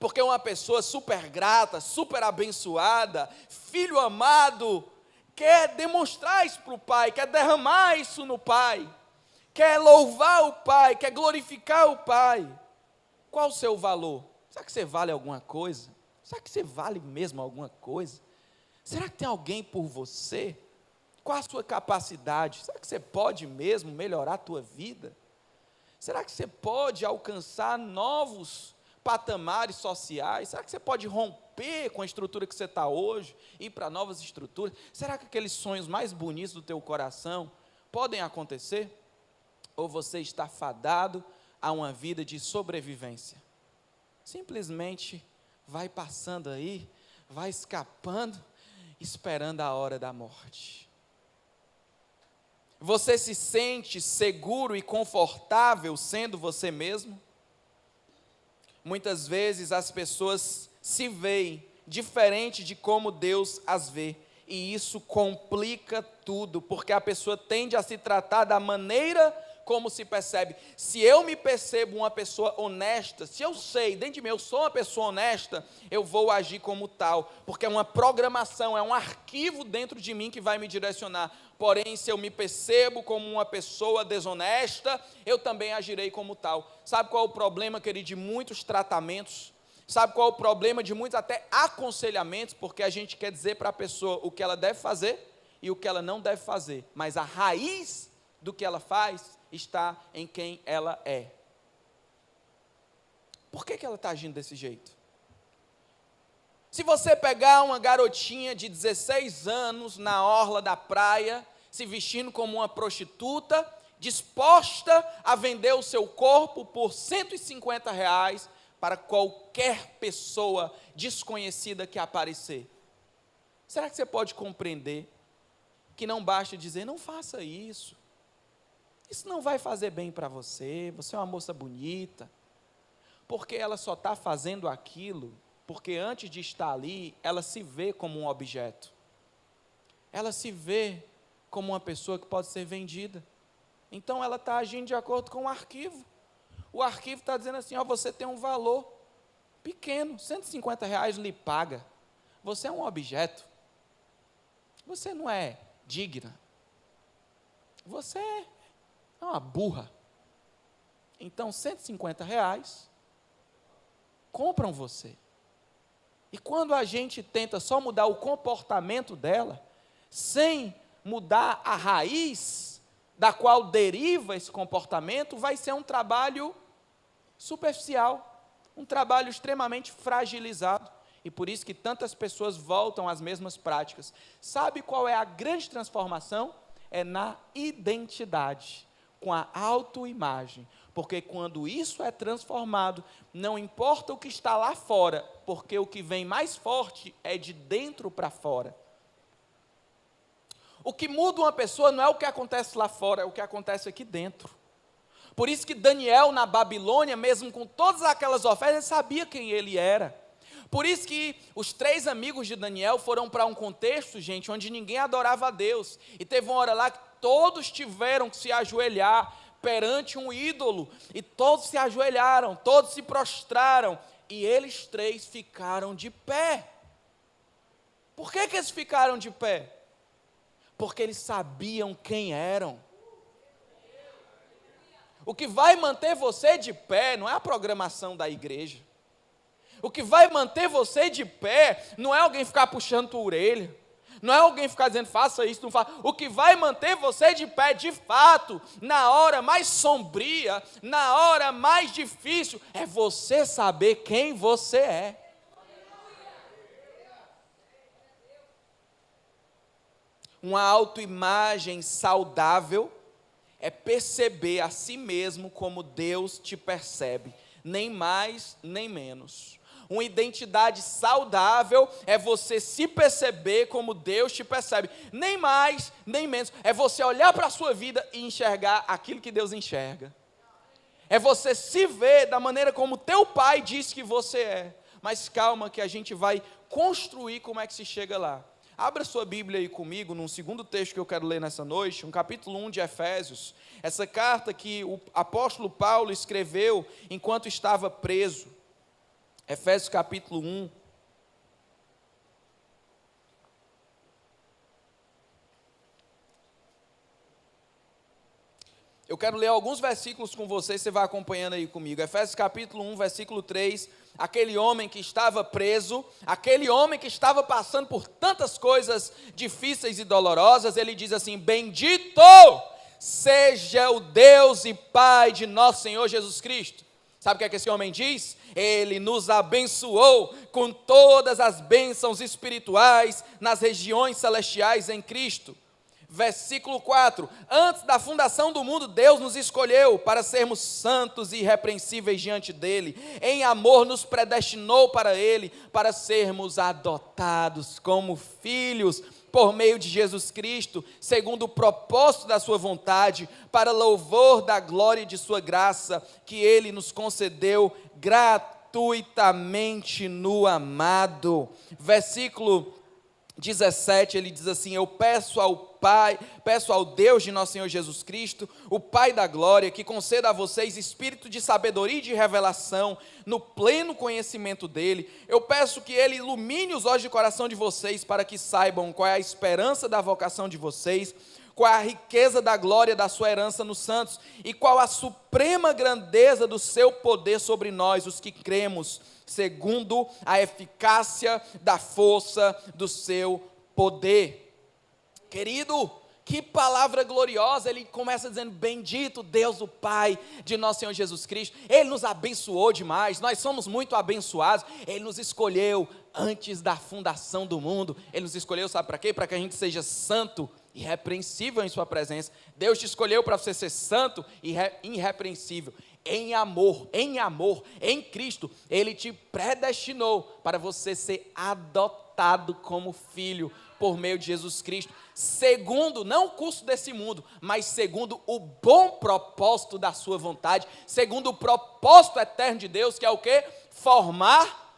S1: Porque uma pessoa super grata, super abençoada, filho amado, quer demonstrar isso para o pai, quer derramar isso no pai, quer louvar o pai, quer glorificar o pai. Qual o seu valor? Será que você vale alguma coisa? Será que você vale mesmo alguma coisa? Será que tem alguém por você? Qual a sua capacidade? Será que você pode mesmo melhorar a tua vida? Será que você pode alcançar novos patamares sociais? Será que você pode romper com a estrutura que você está hoje, ir para novas estruturas? Será que aqueles sonhos mais bonitos do teu coração podem acontecer? Ou você está fadado a uma vida de sobrevivência? Simplesmente vai passando aí, vai escapando, esperando a hora da morte. Você se sente seguro e confortável sendo você mesmo? Muitas vezes as pessoas se veem diferente de como Deus as vê, e isso complica tudo, porque a pessoa tende a se tratar da maneira como se percebe. Se eu me percebo uma pessoa honesta, se eu sei, dentro de mim, eu sou uma pessoa honesta, eu vou agir como tal, porque é uma programação, é um arquivo dentro de mim que vai me direcionar. Porém, se eu me percebo como uma pessoa desonesta, eu também agirei como tal. Sabe qual é o problema, querido, de muitos tratamentos? Sabe qual é o problema de muitos até aconselhamentos? Porque a gente quer dizer para a pessoa o que ela deve fazer e o que ela não deve fazer, mas a raiz do que ela faz está em quem ela é. Por que ela está agindo desse jeito? Se você pegar uma garotinha de 16 anos na orla da praia, se vestindo como uma prostituta, disposta a vender o seu corpo por R$150 para qualquer pessoa desconhecida que aparecer, será que você pode compreender que não basta dizer, não faça isso, isso não vai fazer bem para você, você é uma moça bonita, porque ela só está fazendo aquilo, porque antes de estar ali, ela se vê como um objeto, ela se vê como uma pessoa que pode ser vendida, então ela está agindo de acordo com o arquivo está dizendo assim, ó, você tem um valor pequeno, R$150 lhe paga, você é um objeto, você não é digna, você é uma burra, então R$150 compram você, e quando a gente tenta só mudar o comportamento dela, sem mudar a raiz da qual deriva esse comportamento, vai ser um trabalho superficial, um trabalho extremamente fragilizado, e por isso que tantas pessoas voltam às mesmas práticas. Sabe qual é a grande transformação? É na identidade, com a autoimagem, porque quando isso é transformado, não importa o que está lá fora, porque o que vem mais forte é de dentro para fora. O que muda uma pessoa não é o que acontece lá fora, é o que acontece aqui dentro. Por isso que Daniel, na Babilônia, mesmo com todas aquelas ofertas, sabia quem ele era. Por isso que os 3 amigos de Daniel foram para um contexto, gente, onde ninguém adorava a Deus. E teve uma hora lá que todos tiveram que se ajoelhar perante um ídolo. E todos se ajoelharam, todos se prostraram. E eles 3 ficaram de pé. Por que eles ficaram de pé? Porque eles sabiam quem eram. O que vai manter você de pé não é a programação da igreja. O que vai manter você de pé não é alguém ficar puxando tua orelha. Não é alguém ficar dizendo, faça isso, não faça. O que vai manter você de pé, de fato, na hora mais sombria, na hora mais difícil, é você saber quem você é. Uma autoimagem saudável é perceber a si mesmo como Deus te percebe, nem mais, nem menos. Uma identidade saudável é você se perceber como Deus te percebe, nem mais, nem menos. É você olhar para a sua vida e enxergar aquilo que Deus enxerga. É você se ver da maneira como teu pai diz que você é. Mas calma que a gente vai construir como é que se chega lá. Abra sua Bíblia aí comigo, num segundo texto que eu quero ler nessa noite, no capítulo 1 de Efésios. Essa carta que o apóstolo Paulo escreveu enquanto estava preso. Efésios capítulo 1. Eu quero ler alguns versículos com vocês, você vai acompanhando aí comigo. Efésios capítulo 1, versículo 3. Aquele homem que estava preso, aquele homem que estava passando por tantas coisas difíceis e dolorosas, ele diz assim: bendito seja o Deus e Pai de nosso Senhor Jesus Cristo. Sabe o que é que esse homem diz? Ele nos abençoou com todas as bênçãos espirituais nas regiões celestiais em Cristo. Versículo 4, antes da fundação do mundo, Deus nos escolheu para sermos santos e irrepreensíveis diante dEle. Em amor nos predestinou para Ele, para sermos adotados como filhos, por meio de Jesus Cristo, segundo o propósito da sua vontade, para louvor da glória de sua graça, que Ele nos concedeu gratuitamente no amado. Versículo 17, ele diz assim: eu peço ao Deus de nosso Senhor Jesus Cristo, o Pai da glória, que conceda a vocês espírito de sabedoria e de revelação, no pleno conhecimento dEle. Eu peço que Ele ilumine os olhos de coração de vocês, para que saibam qual é a esperança da vocação de vocês, qual a riqueza da glória da sua herança nos santos, e qual a suprema grandeza do seu poder sobre nós, os que cremos, segundo a eficácia da força do seu poder. Querido, que palavra gloriosa. Ele começa dizendo: bendito Deus o Pai de nosso Senhor Jesus Cristo. Ele nos abençoou demais, nós somos muito abençoados. Ele nos escolheu antes da fundação do mundo. Ele nos escolheu, sabe para quê? Para que a gente seja santo e irrepreensível em sua presença. Deus te escolheu para você ser santo e irrepreensível. Em amor, em Cristo, Ele te predestinou para você ser adotado como filho por meio de Jesus Cristo, segundo, não o curso desse mundo, mas segundo o bom propósito da sua vontade, segundo o propósito eterno de Deus, que é o quê? Formar.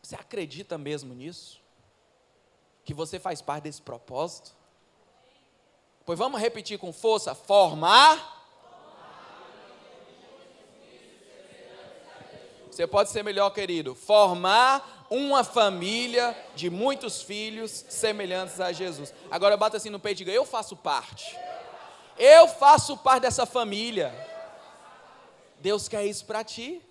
S1: Você acredita mesmo nisso? Que você faz parte desse propósito? Pois vamos repetir com força: formar. Você pode ser melhor, querido. Formar uma família de muitos filhos semelhantes a Jesus. Agora bata assim no peito e diga: eu faço parte. Eu faço parte dessa família. Deus quer isso para ti.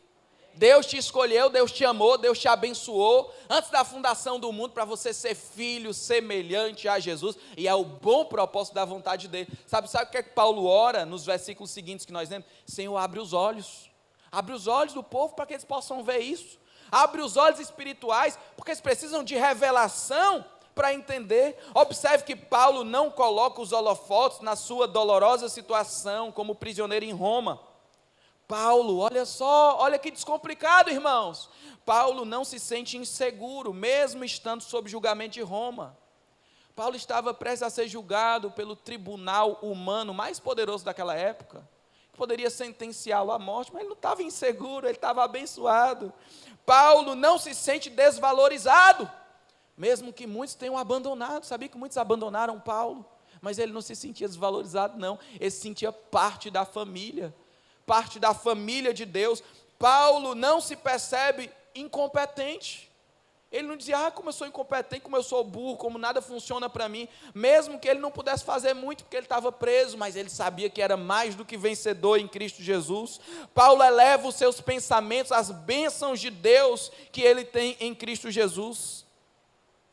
S1: Deus te escolheu, Deus te amou, Deus te abençoou antes da fundação do mundo para você ser filho semelhante a Jesus, e é o bom propósito da vontade dele. Sabe o que é que Paulo ora nos versículos seguintes que nós lemos? Senhor, abre os olhos do povo para que eles possam ver isso. Abre os olhos espirituais, porque eles precisam de revelação para entender. Observe que Paulo não coloca os holofotes na sua dolorosa situação como prisioneiro em Roma. Paulo, olha só, olha que descomplicado, irmãos. Paulo não se sente inseguro, mesmo estando sob julgamento de Roma. Paulo estava prestes a ser julgado pelo tribunal humano mais poderoso daquela época, que poderia sentenciá-lo à morte, mas ele não estava inseguro, ele estava abençoado. Paulo não se sente desvalorizado, mesmo que muitos tenham abandonado. Sabia que muitos abandonaram Paulo? Mas ele não se sentia desvalorizado, não. Ele se sentia parte da família de Deus. Paulo não se percebe incompetente. Ele não dizia: como eu sou incompetente, como eu sou burro, como nada funciona para mim. Mesmo que ele não pudesse fazer muito, porque ele estava preso, mas ele sabia que era mais do que vencedor em Cristo Jesus. Paulo eleva os seus pensamentos às bênçãos de Deus que ele tem em Cristo Jesus.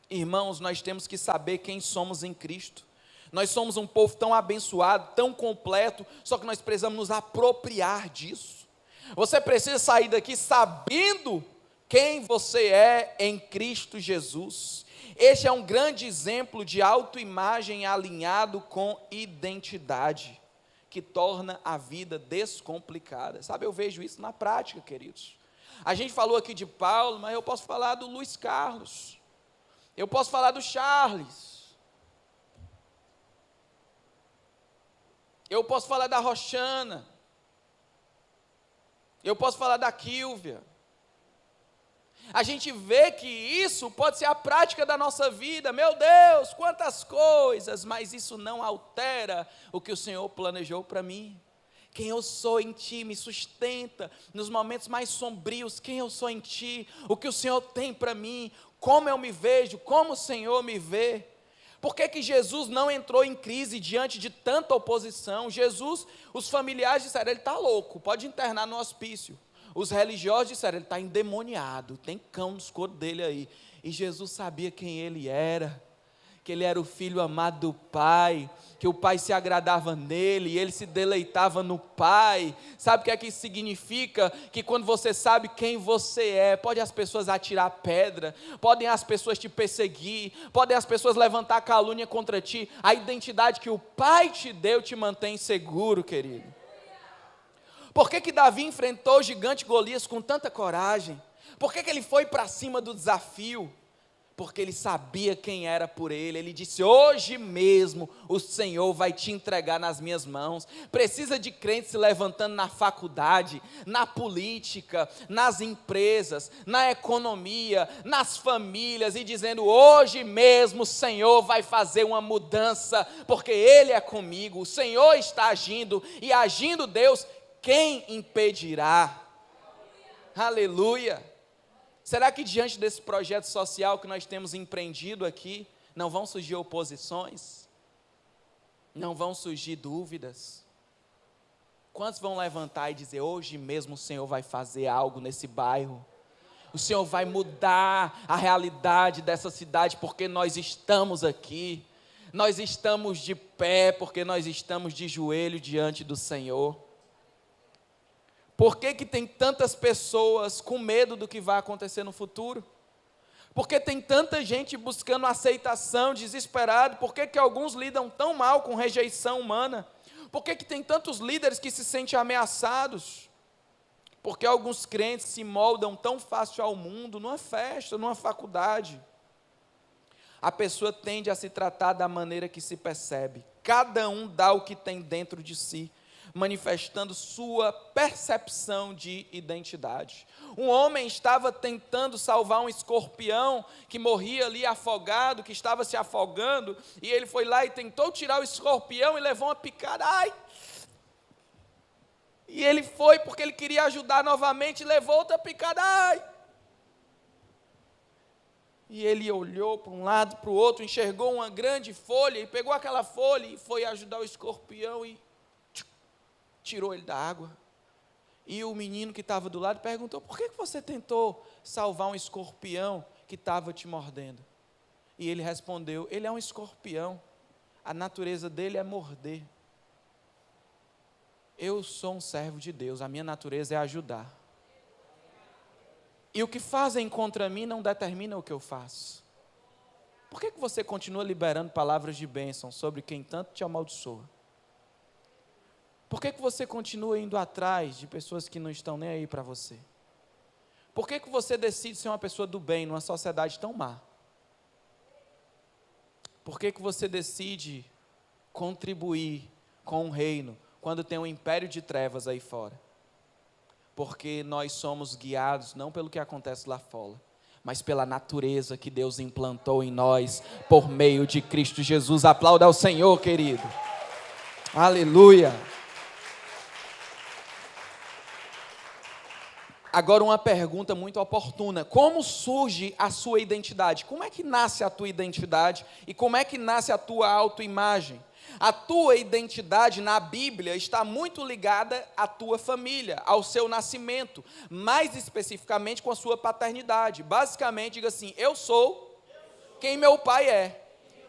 S1: Irmãos, nós temos que saber quem somos em Cristo. Nós somos um povo tão abençoado, tão completo, só que nós precisamos nos apropriar disso. Você precisa sair daqui sabendo quem você é em Cristo Jesus. Este é um grande exemplo de autoimagem alinhado com identidade, que torna a vida descomplicada. Sabe, eu vejo isso na prática, queridos. A gente falou aqui de Paulo, mas eu posso falar do Luiz Carlos, eu posso falar do Charles, eu posso falar da Roxana, eu posso falar da Quílvia. A gente vê que isso pode ser a prática da nossa vida. Meu Deus, quantas coisas, mas isso não altera o que o Senhor planejou para mim. Quem eu sou em Ti me sustenta nos momentos mais sombrios. Quem eu sou em Ti, o que o Senhor tem para mim, como eu me vejo, como o Senhor me vê. Por que Jesus não entrou em crise diante de tanta oposição? Jesus, os familiares disseram, ele está louco, pode internar no hospício. Os religiosos disseram, ele está endemoniado, tem cão nos coros dele aí. E Jesus sabia quem ele era, que ele era o filho amado do Pai, que o Pai se agradava nele, e ele se deleitava no Pai. Sabe o que é que isso significa? Que quando você sabe quem você é, podem as pessoas atirar pedra, podem as pessoas te perseguir, podem as pessoas levantar calúnia contra ti, a identidade que o Pai te deu te mantém seguro, querido. Por que Davi enfrentou o gigante Golias com tanta coragem? Por que ele foi para cima do desafio? Porque ele sabia quem era por ele. Ele disse, hoje mesmo o Senhor vai te entregar nas minhas mãos. Precisa de crentes se levantando na faculdade, na política, nas empresas, na economia, nas famílias, e dizendo, hoje mesmo o Senhor vai fazer uma mudança, porque Ele é comigo, o Senhor está agindo, e agindo Deus, quem impedirá? Aleluia! Será que diante desse projeto social que nós temos empreendido aqui, não vão surgir oposições? Não vão surgir dúvidas? Quantos vão levantar e dizer, hoje mesmo o Senhor vai fazer algo nesse bairro? O Senhor vai mudar a realidade dessa cidade, porque nós estamos aqui. Nós estamos de pé, porque nós estamos de joelho diante do Senhor. Por que tem tantas pessoas com medo do que vai acontecer no futuro? Por que tem tanta gente buscando aceitação, desesperado? Por que alguns lidam tão mal com rejeição humana? Por que tem tantos líderes que se sentem ameaçados? Porque alguns crentes se moldam tão fácil ao mundo, numa festa, numa faculdade. A pessoa tende a se tratar da maneira que se percebe. Cada um dá o que tem dentro de si, manifestando sua percepção de identidade. Um homem estava tentando salvar um escorpião que morria ali afogado, que estava se afogando, e ele foi lá e tentou tirar o escorpião e levou uma picada. Ai! E ele foi porque ele queria ajudar novamente e levou outra picada. Ai! E ele olhou para um lado, para o outro, enxergou uma grande folha e pegou aquela folha e foi ajudar o escorpião e tirou ele da água. E o menino que estava do lado perguntou, por que você tentou salvar um escorpião que estava te mordendo? E ele respondeu, ele é um escorpião, a natureza dele é morder. Eu sou um servo de Deus, a minha natureza é ajudar. E o que fazem contra mim não determina o que eu faço. Por que você continua liberando palavras de bênção sobre quem tanto te amaldiçoa? Por que você continua indo atrás de pessoas que não estão nem aí para você? Por que você decide ser uma pessoa do bem numa sociedade tão má? Por que você decide contribuir com o reino quando tem um império de trevas aí fora? Porque nós somos guiados não pelo que acontece lá fora, mas pela natureza que Deus implantou em nós por meio de Cristo Jesus. Aplauda ao Senhor, querido. Aleluia. Agora uma pergunta muito oportuna, como surge a sua identidade? Como é que nasce a tua identidade e como é que nasce a tua autoimagem? A tua identidade na Bíblia está muito ligada à tua família, ao seu nascimento, mais especificamente com a sua paternidade. Basicamente, diga assim, eu sou quem meu pai é.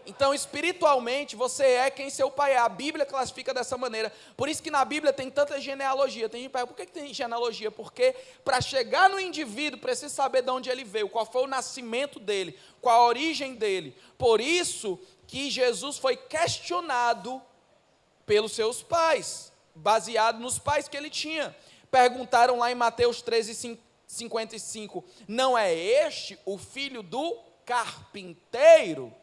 S1: Então, espiritualmente, você é quem seu pai é. A Bíblia classifica dessa maneira. Por isso que na Bíblia tem tanta genealogia. Tem gente que pergunta, por que tem genealogia? Porque para chegar no indivíduo, precisa saber de onde ele veio, qual foi o nascimento dele, qual a origem dele. Por isso que Jesus foi questionado pelos seus pais, baseado nos pais que ele tinha. Perguntaram lá em Mateus 13:55, não é este o filho do carpinteiro?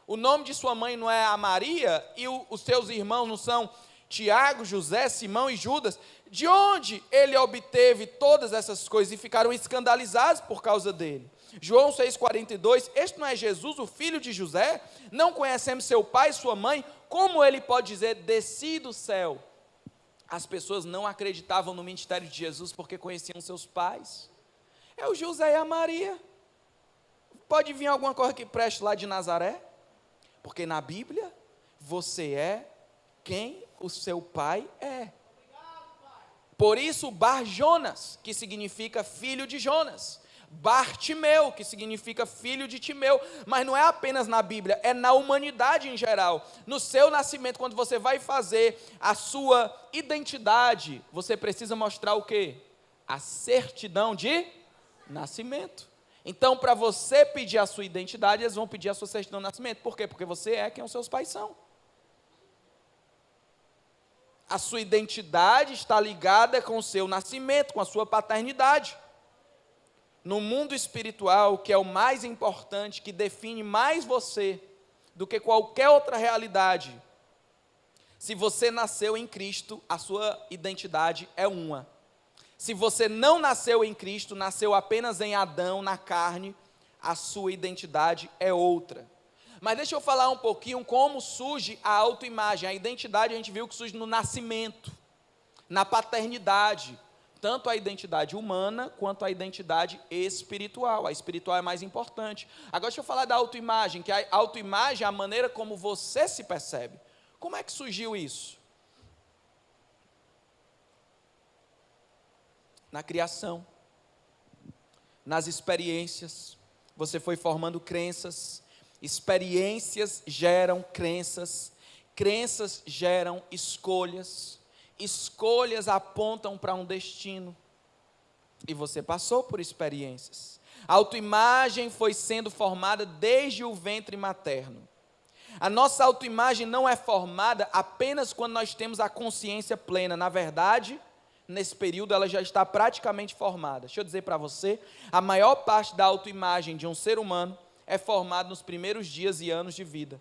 S1: O nome de sua mãe não é a Maria, e os seus irmãos não são Tiago, José, Simão e Judas? De onde ele obteve todas essas coisas? E ficaram escandalizados por causa dele. João 6,42, este não é Jesus, o filho de José? Não conhecemos seu pai e sua mãe? Como ele pode dizer, desci do céu? As pessoas não acreditavam no ministério de Jesus porque conheciam seus pais. É o José e a Maria. Pode vir alguma coisa que preste lá de Nazaré? Porque na Bíblia, você é quem o seu pai é. Por isso, Bar Jonas, que significa filho de Jonas. Bartimeu, que significa filho de Timeu. Mas não é apenas na Bíblia, é na humanidade em geral. No seu nascimento, quando você vai fazer a sua identidade, você precisa mostrar o quê? A certidão de nascimento. Então, para você pedir a sua identidade, eles vão pedir a sua certidão de nascimento. Por quê? Porque você é quem os seus pais são. A sua identidade está ligada com o seu nascimento, com a sua paternidade. No mundo espiritual, que é o mais importante, que define mais você do que qualquer outra realidade, se você nasceu em Cristo, a sua identidade é uma. Se você não nasceu em Cristo, nasceu apenas em Adão, na carne, a sua identidade é outra. Mas deixa eu falar um pouquinho como surge a autoimagem. A identidade a gente viu que surge no nascimento, na paternidade. Tanto a identidade humana, quanto a identidade espiritual. A espiritual é mais importante. Agora deixa eu falar da autoimagem, que a autoimagem é a maneira como você se percebe. Como é que surgiu isso? Na criação, nas experiências, você foi formando crenças, experiências geram crenças, crenças geram escolhas, escolhas apontam para um destino, e você passou por experiências. A autoimagem foi sendo formada desde o ventre materno. A nossa autoimagem não é formada apenas quando nós temos a consciência plena, na verdade, nesse período ela já está praticamente formada. Deixa eu dizer para você, a maior parte da autoimagem de um ser humano é formada nos primeiros dias e anos de vida.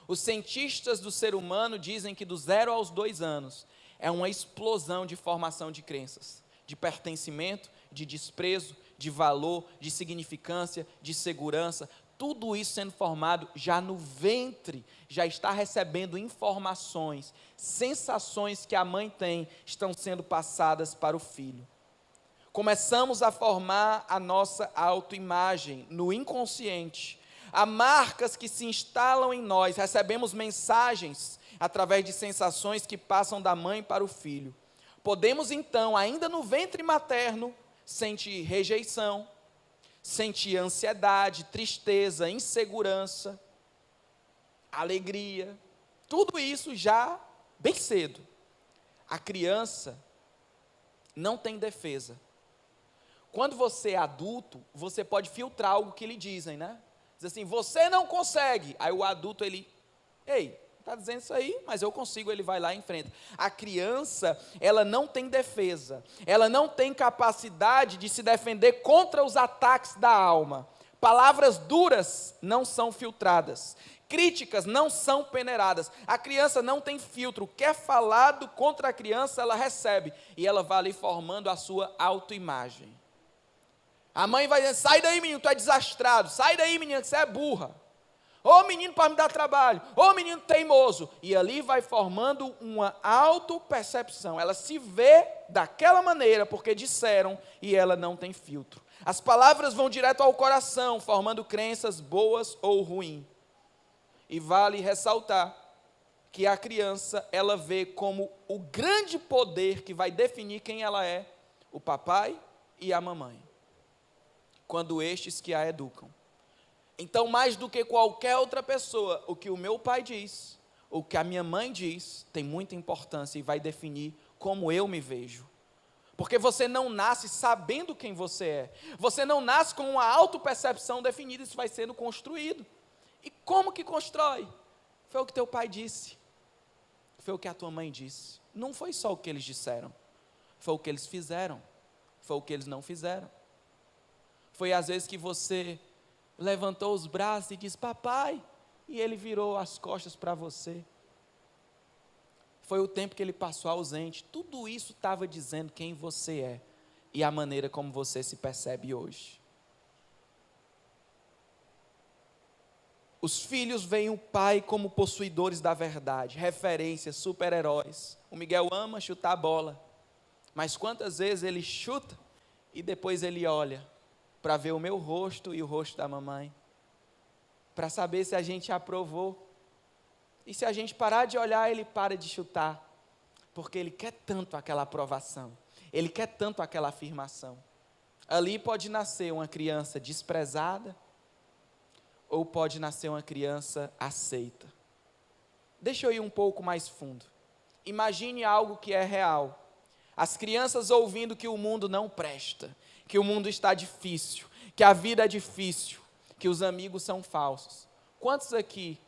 S1: Os cientistas do ser humano dizem que do 0 aos 2 anos é uma explosão de formação de crenças, de pertencimento, de desprezo, de valor, de significância, de segurança, tudo isso sendo formado já no ventre, já está recebendo informações, sensações que a mãe tem, estão sendo passadas para o filho. Começamos a formar a nossa autoimagem no inconsciente. Há marcas que se instalam em nós, recebemos mensagens através de sensações que passam da mãe para o filho. Podemos então, ainda no ventre materno, sentir rejeição, sentir ansiedade, tristeza, insegurança, alegria, tudo isso já bem cedo. A criança não tem defesa. Quando você é adulto, você pode filtrar algo que lhe dizem, né? Diz assim, você não consegue. Aí o adulto, ele, ei, está dizendo isso aí, mas eu consigo, ele vai lá e enfrenta. A criança, ela não tem defesa, ela não tem capacidade de se defender contra os ataques da alma. Palavras duras não são filtradas, críticas não são peneiradas. A criança não tem filtro, o que é falado contra a criança, ela recebe, e ela vai ali formando a sua autoimagem. A mãe vai dizer, sai daí menino, tu é desastrado, sai daí menina, que você é burra. Ô menino para me dar trabalho, ô menino teimoso. E ali vai formando uma autopercepção. Ela se vê daquela maneira, porque disseram, e ela não tem filtro. As palavras vão direto ao coração, formando crenças boas ou ruins. E vale ressaltar que a criança, ela vê como o grande poder que vai definir quem ela é, o papai e a mamãe, quando estes que a educam. Então, mais do que qualquer outra pessoa, o que o meu pai diz, o que a minha mãe diz, tem muita importância e vai definir como eu me vejo. Porque você não nasce sabendo quem você é. Você não nasce com uma autopercepção definida, isso vai sendo construído. E como que constrói? Foi o que teu pai disse. Foi o que a tua mãe disse. Não foi só o que eles disseram. Foi o que eles fizeram. Foi o que eles não fizeram. Foi às vezes que você levantou os braços e disse, papai, e ele virou as costas para você. Foi o tempo que ele passou ausente. Tudo isso estava dizendo quem você é e a maneira como você se percebe hoje. Os filhos veem o pai como possuidores da verdade, referências, super-heróis. O Miguel ama chutar a bola, mas quantas vezes ele chuta e depois ele olha para ver o meu rosto e o rosto da mamãe, para saber se a gente aprovou. E se a gente parar de olhar, ele para de chutar, porque ele quer tanto aquela aprovação, ele quer tanto aquela afirmação. Ali pode nascer uma criança desprezada, ou pode nascer uma criança aceita. Deixa eu ir um pouco mais fundo. Imagine algo que é real. As crianças ouvindo que o mundo não presta, que o mundo está difícil, que a vida é difícil, que os amigos são falsos. Quantos aqui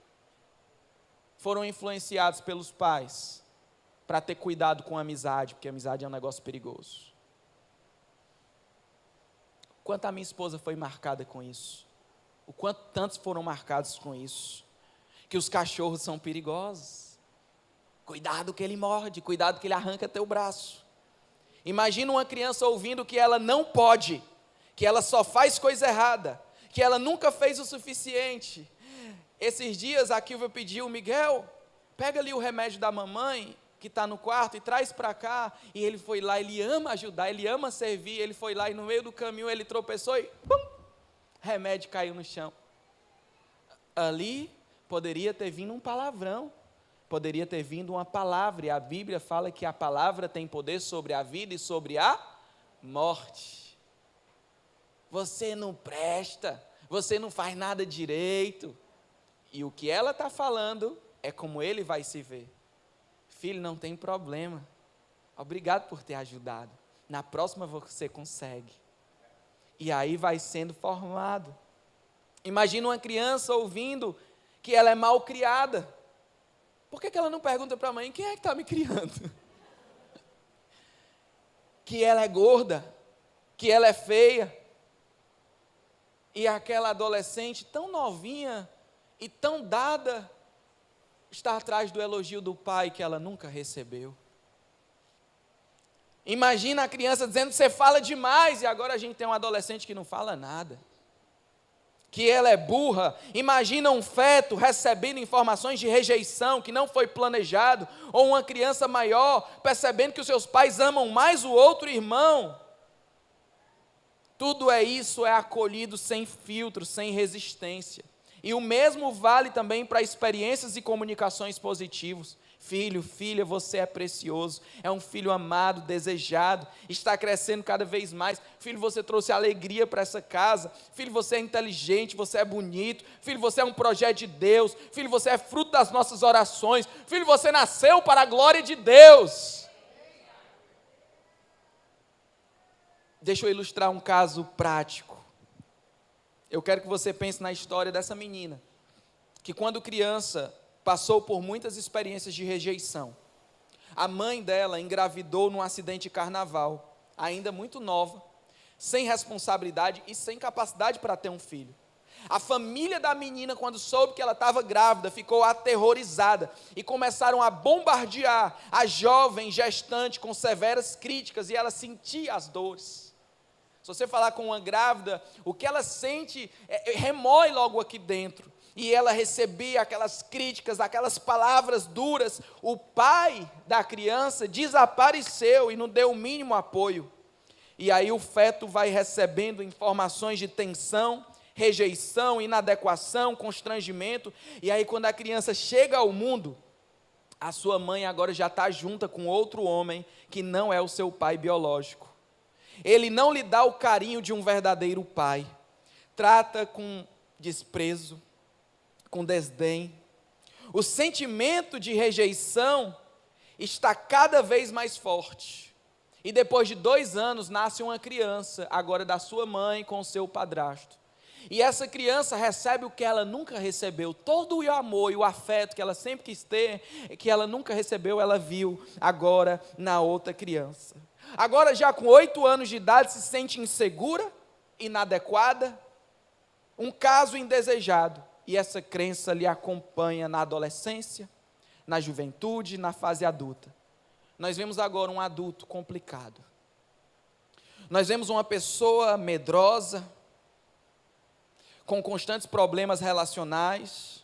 S1: foram influenciados pelos pais para ter cuidado com a amizade, porque a amizade é um negócio perigoso? Quanto a minha esposa foi marcada com isso? O quanto tantos foram marcados com isso? Que os cachorros são perigosos. Cuidado que ele morde, cuidado que ele arranca teu braço. Imagina uma criança ouvindo que ela não pode, que ela só faz coisa errada, que ela nunca fez o suficiente. Esses dias a Kilvia pediu: Miguel, pega ali o remédio da mamãe, que está no quarto, e traz para cá. E ele foi lá, ele ama ajudar, ele ama servir. Ele foi lá e no meio do caminho ele tropeçou e pum, remédio caiu no chão. Ali poderia ter vindo um palavrão, poderia ter vindo uma palavra, e a Bíblia fala que a palavra tem poder sobre a vida e sobre a morte. Você não presta, você não faz nada direito. E o que ela está falando é como ele vai se ver. Filho, não tem problema, obrigado por ter ajudado, na próxima você consegue. E aí vai sendo formado. Imagina uma criança ouvindo que ela é mal criada. Por que ela não pergunta para a mãe: quem é que está me criando? Que ela é gorda, que ela é feia. E aquela adolescente tão novinha e tão dada está atrás do elogio do pai que ela nunca recebeu. Imagina a criança dizendo: você fala demais, e agora a gente tem um adolescente que não fala nada, que ela é burra. Imagina um feto recebendo informações de rejeição que não foi planejado, ou uma criança maior percebendo que os seus pais amam mais o outro irmão. Tudo isso é acolhido sem filtro, sem resistência. E o mesmo vale também para experiências e comunicações positivas. Filho, filha, você é precioso, é um filho amado, desejado, está crescendo cada vez mais. Filho, você trouxe alegria para essa casa. Filho, você é inteligente, você é bonito. Filho, você é um projeto de Deus. Filho, você é fruto das nossas orações. Filho, você nasceu para a glória de Deus. Deixa eu ilustrar um caso prático. Eu quero que você pense na história dessa menina, que quando criança passou por muitas experiências de rejeição. A mãe dela engravidou num acidente de carnaval, ainda muito nova, sem responsabilidade e sem capacidade para ter um filho. A família da menina, quando soube que ela estava grávida, ficou aterrorizada e começaram a bombardear a jovem gestante com severas críticas, e ela sentia as dores. Se você falar com uma grávida, o que ela sente remói logo aqui dentro. E ela recebia aquelas críticas, aquelas palavras duras. O pai da criança desapareceu e não deu o mínimo apoio. E aí o feto vai recebendo informações de tensão, rejeição, inadequação, constrangimento. E aí quando a criança chega ao mundo, a sua mãe agora já está junta com outro homem que não é o seu pai biológico. Ele não lhe dá o carinho de um verdadeiro pai. Trata com desprezo, com desdém. O sentimento de rejeição está cada vez mais forte. E depois de 2 anos nasce uma criança, agora da sua mãe com o seu padrasto. E essa criança recebe o que ela nunca recebeu. Todo o amor e o afeto que ela sempre quis ter, que ela nunca recebeu, ela viu agora na outra criança. Agora já com 8 anos de idade se sente insegura, inadequada, um caso indesejado. E essa crença lhe acompanha na adolescência, na juventude, na fase adulta. Nós vemos agora um adulto complicado. Nós vemos uma pessoa medrosa, com constantes problemas relacionais,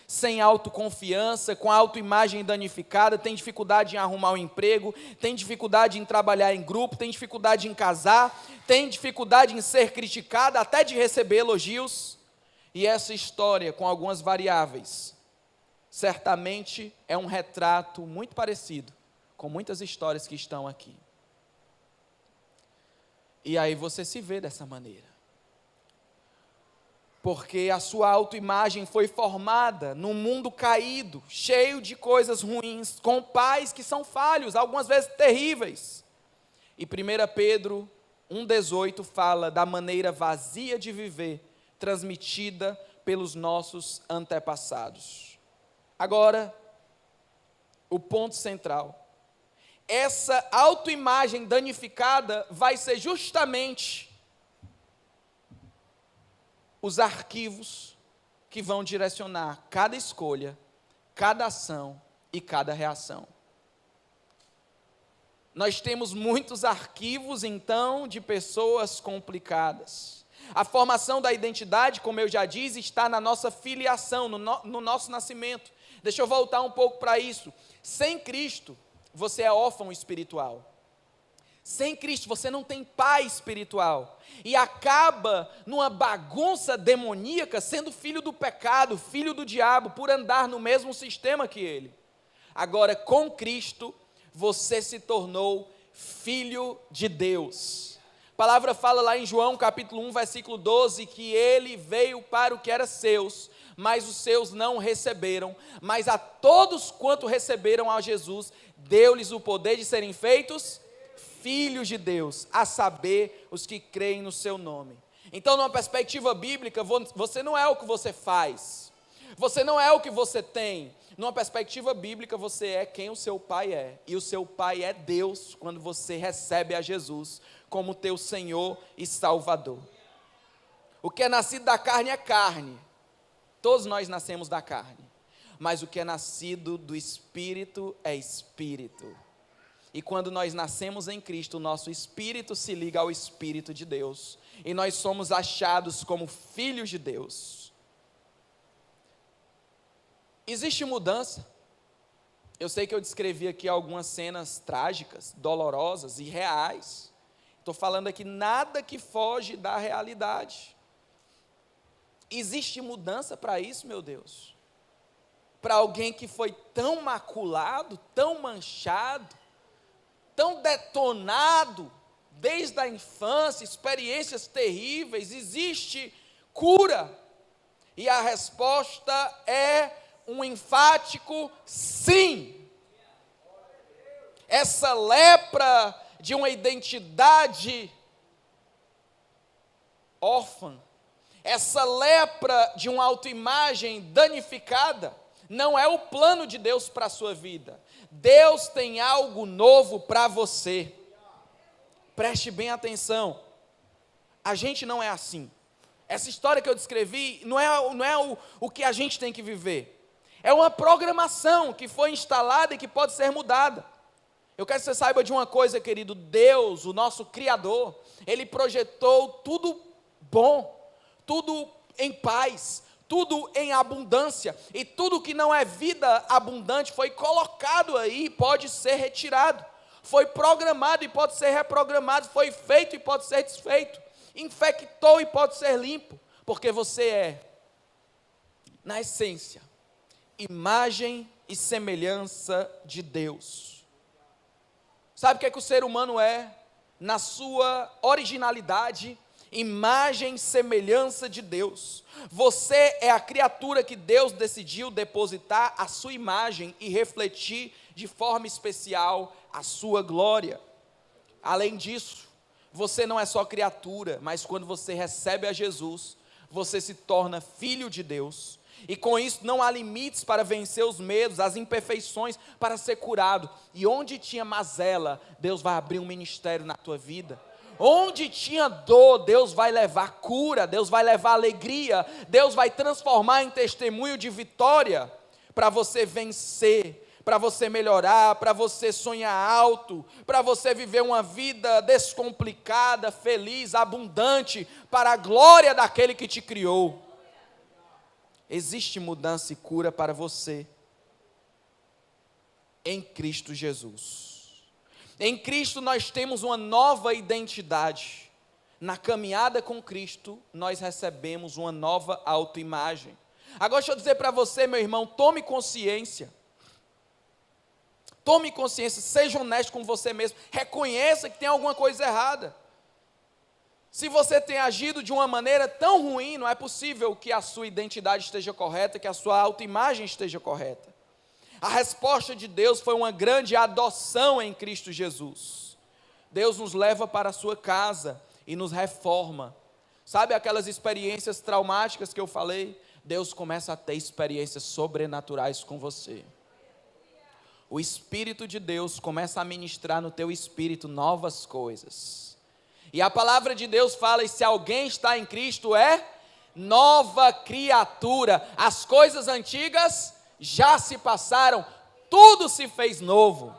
S1: sem autoconfiança, com a autoimagem danificada, tem dificuldade em arrumar um emprego, tem dificuldade em trabalhar em grupo, tem dificuldade em casar, tem dificuldade em ser criticada, até de receber elogios. E essa história, com algumas variáveis, certamente é um retrato muito parecido com muitas histórias que estão aqui. E aí você se vê dessa maneira. Porque a sua autoimagem foi formada num mundo caído, cheio de coisas ruins, com pais que são falhos, algumas vezes terríveis. E 1 Pedro 1,18 fala da maneira vazia de viver, transmitida pelos nossos antepassados. Agora, o ponto central. Essa autoimagem danificada vai ser justamente os arquivos que vão direcionar cada escolha, cada ação e cada reação. Nós temos muitos arquivos, então, de pessoas complicadas. A formação da identidade, como eu já disse, está na nossa filiação, no nosso nascimento. Deixa eu voltar um pouco para isso. Sem Cristo, você é órfão espiritual. Sem Cristo você não tem pai espiritual, e acaba numa bagunça demoníaca sendo filho do pecado, filho do diabo, por andar no mesmo sistema que ele. Agora, com Cristo, você se tornou filho de Deus. A palavra fala lá em João capítulo 1, versículo 12, que ele veio para o que era seus, mas os seus não receberam, mas a todos quanto receberam a Jesus, deu-lhes o poder de serem feitos filhos de Deus, a saber, os que creem no seu nome. Então, numa perspectiva bíblica, você não é o que você faz, você não é o que você tem. Numa perspectiva bíblica, você é quem o seu pai é, e o seu pai é Deus, quando você recebe a Jesus como teu Senhor e Salvador. O que é nascido da carne é carne, todos nós nascemos da carne, mas o que é nascido do Espírito é Espírito. E quando nós nascemos em Cristo, o nosso espírito se liga ao Espírito de Deus, e nós somos achados como filhos de Deus. Existe mudança. Eu sei que eu descrevi aqui algumas cenas trágicas, dolorosas e reais. Estou falando aqui nada que foge da realidade. Existe mudança para isso, meu Deus? Para alguém que foi tão maculado, tão manchado, tão detonado, desde a infância, experiências terríveis, existe cura? E a resposta é um enfático sim. Essa lepra de uma identidade órfã, essa lepra de uma autoimagem danificada, não é o plano de Deus para a sua vida. Deus tem algo novo para você. Preste bem atenção. A gente não é assim. Essa história que eu descrevi não é o que a gente tem que viver. É uma programação que foi instalada e que pode ser mudada. Eu quero que você saiba de uma coisa, querido. Deus, o nosso Criador, Ele projetou tudo bom, tudo em paz, tudo em abundância, e tudo que não é vida abundante foi colocado aí e pode ser retirado, foi programado e pode ser reprogramado, foi feito e pode ser desfeito, infectou e pode ser limpo, porque você é, na essência, imagem e semelhança de Deus. Sabe o que é que o ser humano é? Na sua originalidade, imagem e semelhança de Deus. Você é a criatura que Deus decidiu depositar a sua imagem e refletir de forma especial a sua glória. Além disso, você não é só criatura, mas quando você recebe a Jesus, você se torna filho de Deus. E com isso não há limites para vencer os medos, as imperfeições, para ser curado. E onde tinha mazela, Deus vai abrir um ministério na tua vida. Onde tinha dor, Deus vai levar cura, Deus vai levar alegria, Deus vai transformar em testemunho de vitória, para você vencer, para você melhorar, para você sonhar alto, para você viver uma vida descomplicada, feliz, abundante, para a glória daquele que te criou. Existe mudança e cura para você em Cristo Jesus. Em Cristo nós temos uma nova identidade. Na caminhada com Cristo, nós recebemos uma nova autoimagem. Agora deixa eu dizer para você, meu irmão, tome consciência. Tome consciência, seja honesto com você mesmo. Reconheça que tem alguma coisa errada. Se você tem agido de uma maneira tão ruim, não é possível que a sua identidade esteja correta, que a sua autoimagem esteja correta. A resposta de Deus foi uma grande adoção em Cristo Jesus. Deus nos leva para a sua casa e nos reforma. Sabe aquelas experiências traumáticas que eu falei? Deus começa a ter experiências sobrenaturais com você. O Espírito de Deus começa a ministrar no teu espírito novas coisas. E a palavra de Deus fala, e se alguém está em Cristo é nova criatura. As coisas antigas já se passaram, tudo se fez novo.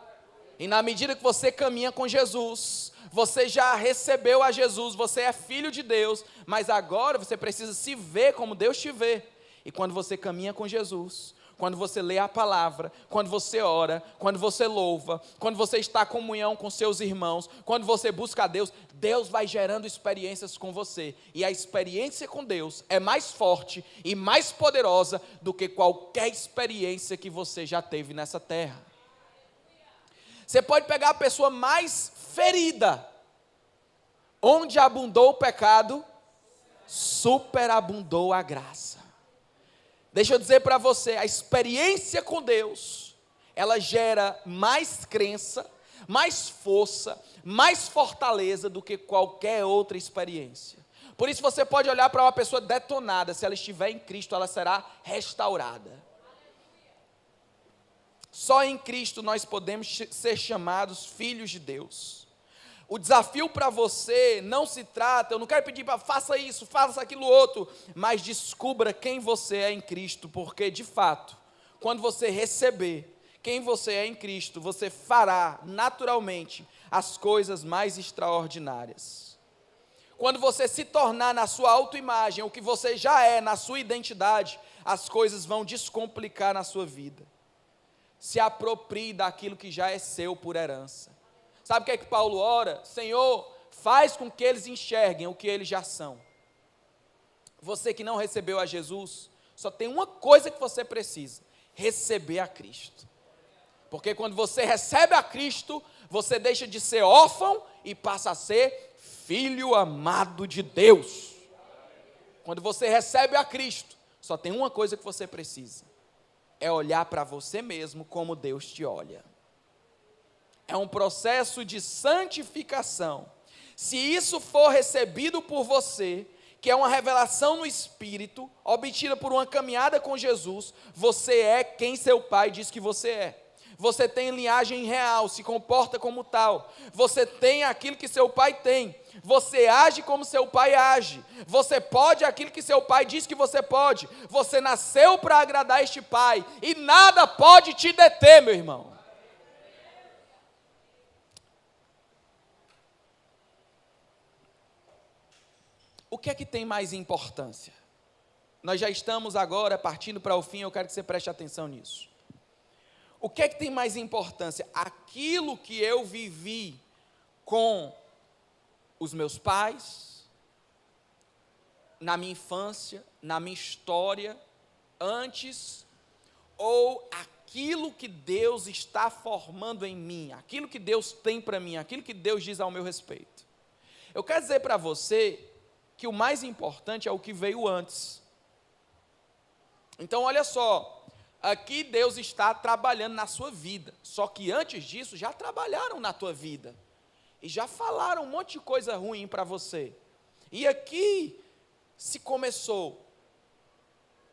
S1: E na medida que você caminha com Jesus, você já recebeu a Jesus, você é filho de Deus, mas agora você precisa se ver como Deus te vê. E quando você caminha com Jesus, quando você lê a palavra, quando você ora, quando você louva, quando você está em comunhão com seus irmãos, quando você busca a Deus, Deus vai gerando experiências com você. E a experiência com Deus é mais forte e mais poderosa do que qualquer experiência que você já teve nessa terra. Você pode pegar a pessoa mais ferida. Onde abundou o pecado, superabundou a graça. Deixa eu dizer para você, a experiência com Deus, ela gera mais crença, mais força, mais fortaleza do que qualquer outra experiência. Por isso você pode olhar para uma pessoa detonada, se ela estiver em Cristo, ela será restaurada. Só em Cristo nós podemos ser chamados filhos de Deus. O desafio para você não se trata, eu não quero pedir para faça isso, faça aquilo outro, mas descubra quem você é em Cristo, porque de fato, quando você receber quem você é em Cristo, você fará naturalmente as coisas mais extraordinárias. Quando você se tornar na sua autoimagem, o que você já é, na sua identidade, as coisas vão descomplicar na sua vida. Se aproprie daquilo que já é seu por herança. Sabe o que é que Paulo ora? Senhor, faz com que eles enxerguem o que eles já são. Você que não recebeu a Jesus, só tem uma coisa que você precisa: receber a Cristo. Porque quando você recebe a Cristo, você deixa de ser órfão e passa a ser filho amado de Deus. Quando você recebe a Cristo, só tem uma coisa que você precisa: é olhar para você mesmo como Deus te olha. É um processo de santificação. Se isso for recebido por você, que é uma revelação no Espírito, obtida por uma caminhada com Jesus, você é quem seu pai diz que você é. Você tem linhagem real, se comporta como tal. Você tem aquilo que seu pai tem. Você age como seu pai age. Você pode aquilo que seu pai diz que você pode. Você nasceu para agradar este pai. E nada pode te deter, meu irmão. O que é que tem mais importância? Nós já estamos agora partindo para o fim, eu quero que você preste atenção nisso. O que é que tem mais importância? Aquilo que eu vivi com os meus pais, na minha infância, na minha história, antes, ou aquilo que Deus está formando em mim, aquilo que Deus tem para mim, aquilo que Deus diz ao meu respeito. Eu quero dizer para você que o mais importante é o que veio antes. Então olha só, aqui Deus está trabalhando na sua vida, só que antes disso já trabalharam na tua vida, e já falaram um monte de coisa ruim para você, e aqui se começou,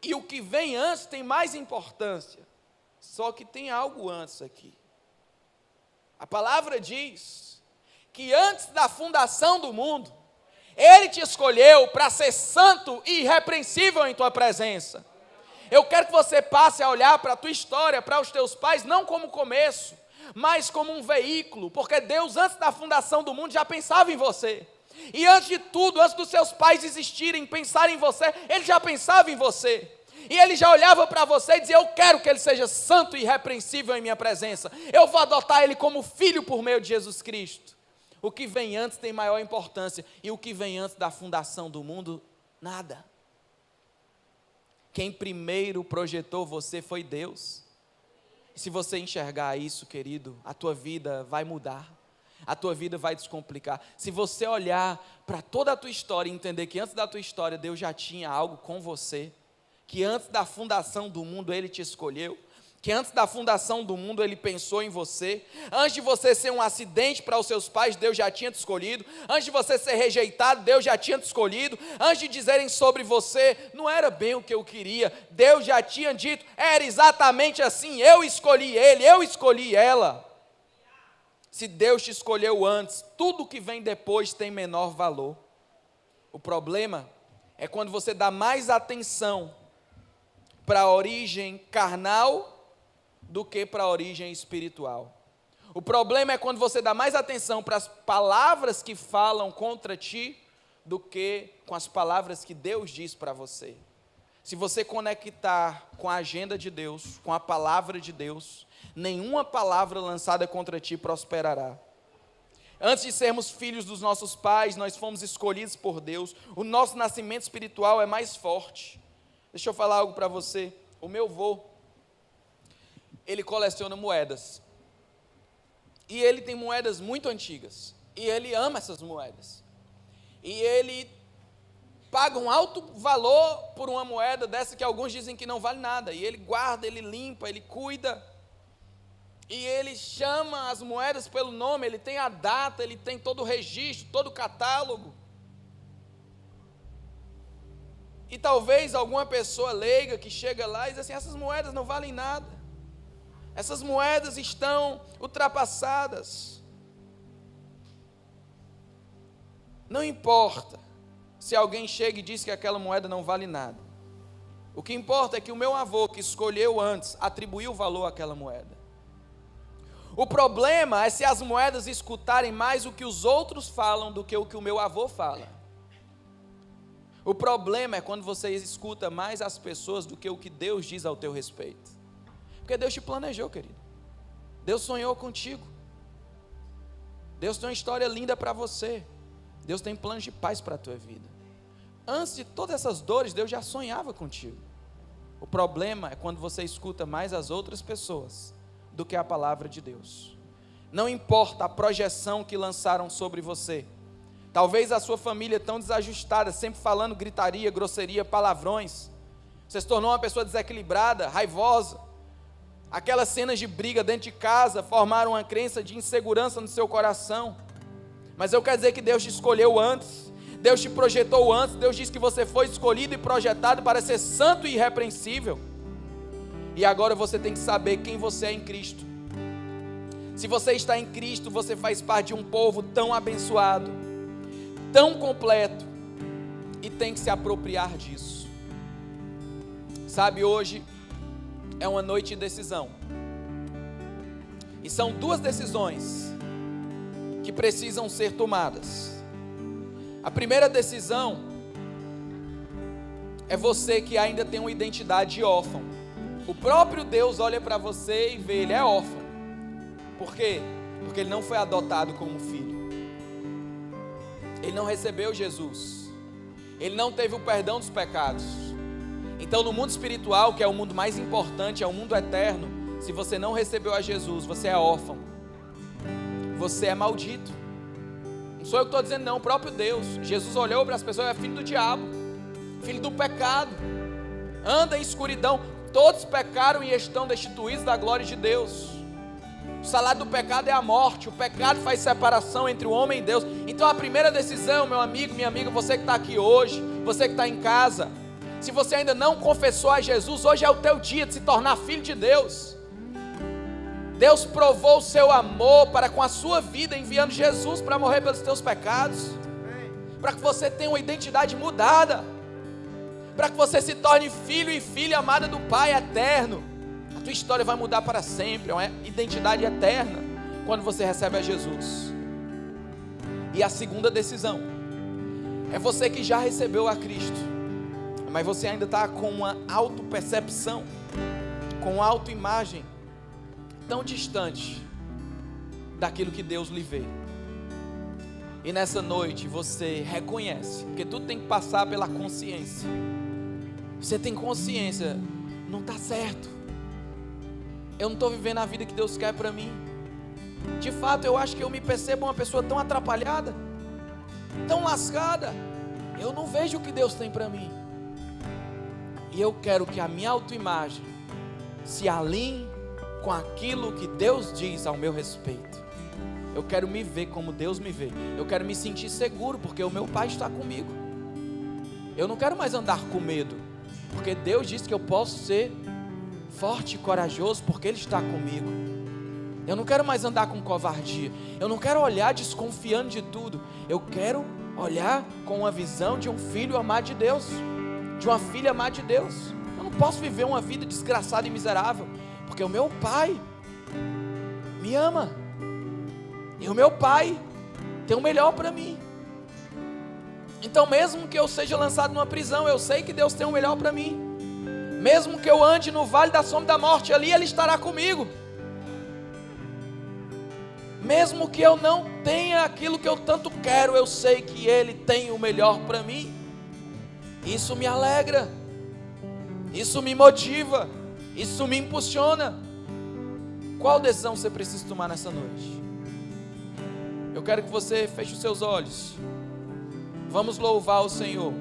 S1: e o que vem antes tem mais importância, só que tem algo antes aqui. A palavra diz que antes da fundação do mundo, Ele te escolheu para ser santo e irrepreensível em tua presença. Eu quero que você passe a olhar para a tua história, para os teus pais, não como começo, mas como um veículo, porque Deus, antes da fundação do mundo, já pensava em você. E antes de tudo, antes dos seus pais existirem, pensarem em você, Ele já pensava em você. E Ele já olhava para você e dizia: eu quero que Ele seja santo e irrepreensível em minha presença. Eu vou adotar Ele como filho por meio de Jesus Cristo. O que vem antes tem maior importância. E o que vem antes da fundação do mundo, nada. Quem primeiro projetou você foi Deus. E se você enxergar isso, querido, a tua vida vai mudar. A tua vida vai descomplicar. Se você olhar para toda a tua história e entender que antes da tua história Deus já tinha algo com você, que antes da fundação do mundo Ele te escolheu, que antes da fundação do mundo Ele pensou em você, antes de você ser um acidente para os seus pais, Deus já tinha te escolhido, antes de você ser rejeitado, Deus já tinha te escolhido, antes de dizerem sobre você: não era bem o que eu queria, Deus já tinha dito: era exatamente assim, eu escolhi ele, eu escolhi ela. Se Deus te escolheu antes, tudo que vem depois tem menor valor. O problema é quando você dá mais atenção para a origem carnal do que para a origem espiritual. O problema é quando você dá mais atenção para as palavras que falam contra ti do que com as palavras que Deus diz para você. Se você conectar com a agenda de Deus, com a palavra de Deus, nenhuma palavra lançada contra ti prosperará. Antes de sermos filhos dos nossos pais, nós fomos escolhidos por Deus. O nosso nascimento espiritual é mais forte. Deixa eu falar algo para você. O meu avô, ele coleciona moedas. E ele tem moedas muito antigas. E ele ama essas moedas. E ele paga um alto valor por uma moeda dessa que alguns dizem que não vale nada. E ele guarda, ele limpa, ele cuida. E ele chama as moedas pelo nome, ele tem a data, ele tem todo o registro, todo o catálogo. E talvez alguma pessoa leiga que chega lá e diz assim: essas moedas não valem nada. Essas moedas estão ultrapassadas. Não importa se alguém chega e diz que aquela moeda não vale nada. O que importa é que o meu avô, que escolheu antes, atribuiu valor àquela moeda. O problema é se as moedas escutarem mais o que os outros falam do que o meu avô fala. O problema é quando você escuta mais as pessoas do que o que Deus diz ao teu respeito. Porque Deus te planejou, querido. Deus sonhou contigo. Deus tem uma história linda para você. Deus tem planos de paz para a tua vida. Antes de todas essas dores, Deus já sonhava contigo. O problema é quando você escuta mais as outras pessoas do que a palavra de Deus. Não importa a projeção que lançaram sobre você. Talvez a sua família tão desajustada, sempre falando gritaria, grosseria, palavrões. Você se tornou uma pessoa desequilibrada, raivosa. Aquelas cenas de briga dentro de casa formaram uma crença de insegurança no seu coração. Mas eu quero dizer que Deus te escolheu antes. Deus te projetou antes. Deus disse que você foi escolhido e projetado para ser santo e irrepreensível. E agora você tem que saber quem você é em Cristo. Se você está em Cristo, você faz parte de um povo tão abençoado, tão completo, e tem que se apropriar disso. Sabe, hoje é uma noite de decisão. E são duas decisões que precisam ser tomadas. A primeira decisão é você que ainda tem uma identidade de órfão. O próprio Deus olha para você e vê, ele é órfão. Por quê? Porque ele não foi adotado como filho. Ele não recebeu Jesus. Ele não teve o perdão dos pecados. Então no mundo espiritual, que é o mundo mais importante, é o mundo eterno, se você não recebeu a Jesus, você é órfão. Você é maldito. Não sou eu que estou dizendo não, o próprio Deus. Jesus olhou para as pessoas, é filho do diabo, filho do pecado, anda em escuridão. Todos pecaram e estão destituídos da glória de Deus. O salário do pecado é a morte. O pecado faz separação entre o homem e Deus. Então a primeira decisão, meu amigo, minha amiga, você que está aqui hoje, você que está em casa, se você ainda não confessou a Jesus, hoje é o teu dia de se tornar filho de Deus. Deus provou o seu amor para com a sua vida, enviando Jesus para morrer pelos teus pecados, para que você tenha uma identidade mudada, para que você se torne filho e filha amada do Pai eterno. A tua história vai mudar para sempre, é uma identidade eterna quando você recebe a Jesus. E a segunda decisão é você que já recebeu a Cristo, mas você ainda está com uma autopercepção, com autoimagem tão distante daquilo que Deus lhe vê. E nessa noite você reconhece, porque tudo tem que passar pela consciência. Você tem consciência, não está certo, eu não estou vivendo a vida que Deus quer para mim. De fato, eu acho que eu me percebo uma pessoa tão atrapalhada, tão lascada. Eu não vejo o que Deus tem para mim. E eu quero que a minha autoimagem se alinhe com aquilo que Deus diz ao meu respeito. Eu quero me ver como Deus me vê. Eu quero me sentir seguro, porque o meu Pai está comigo. Eu não quero mais andar com medo, porque Deus disse que eu posso ser forte e corajoso, porque Ele está comigo. Eu não quero mais andar com covardia. Eu não quero olhar desconfiando de tudo. Eu quero olhar com uma visão de um filho amado de Deus, de uma filha amada de Deus. Eu não posso viver uma vida desgraçada e miserável, porque o meu Pai me ama, e o meu Pai tem o melhor para mim. Então mesmo que eu seja lançado numa prisão, eu sei que Deus tem o melhor para mim. Mesmo que eu ande no vale da sombra da morte, ali Ele estará comigo. Mesmo que eu não tenha aquilo que eu tanto quero, eu sei que Ele tem o melhor para mim. Isso me alegra, isso me motiva, isso me impulsiona. Qual decisão você precisa tomar nessa noite? Eu quero que você feche os seus olhos. Vamos louvar o Senhor.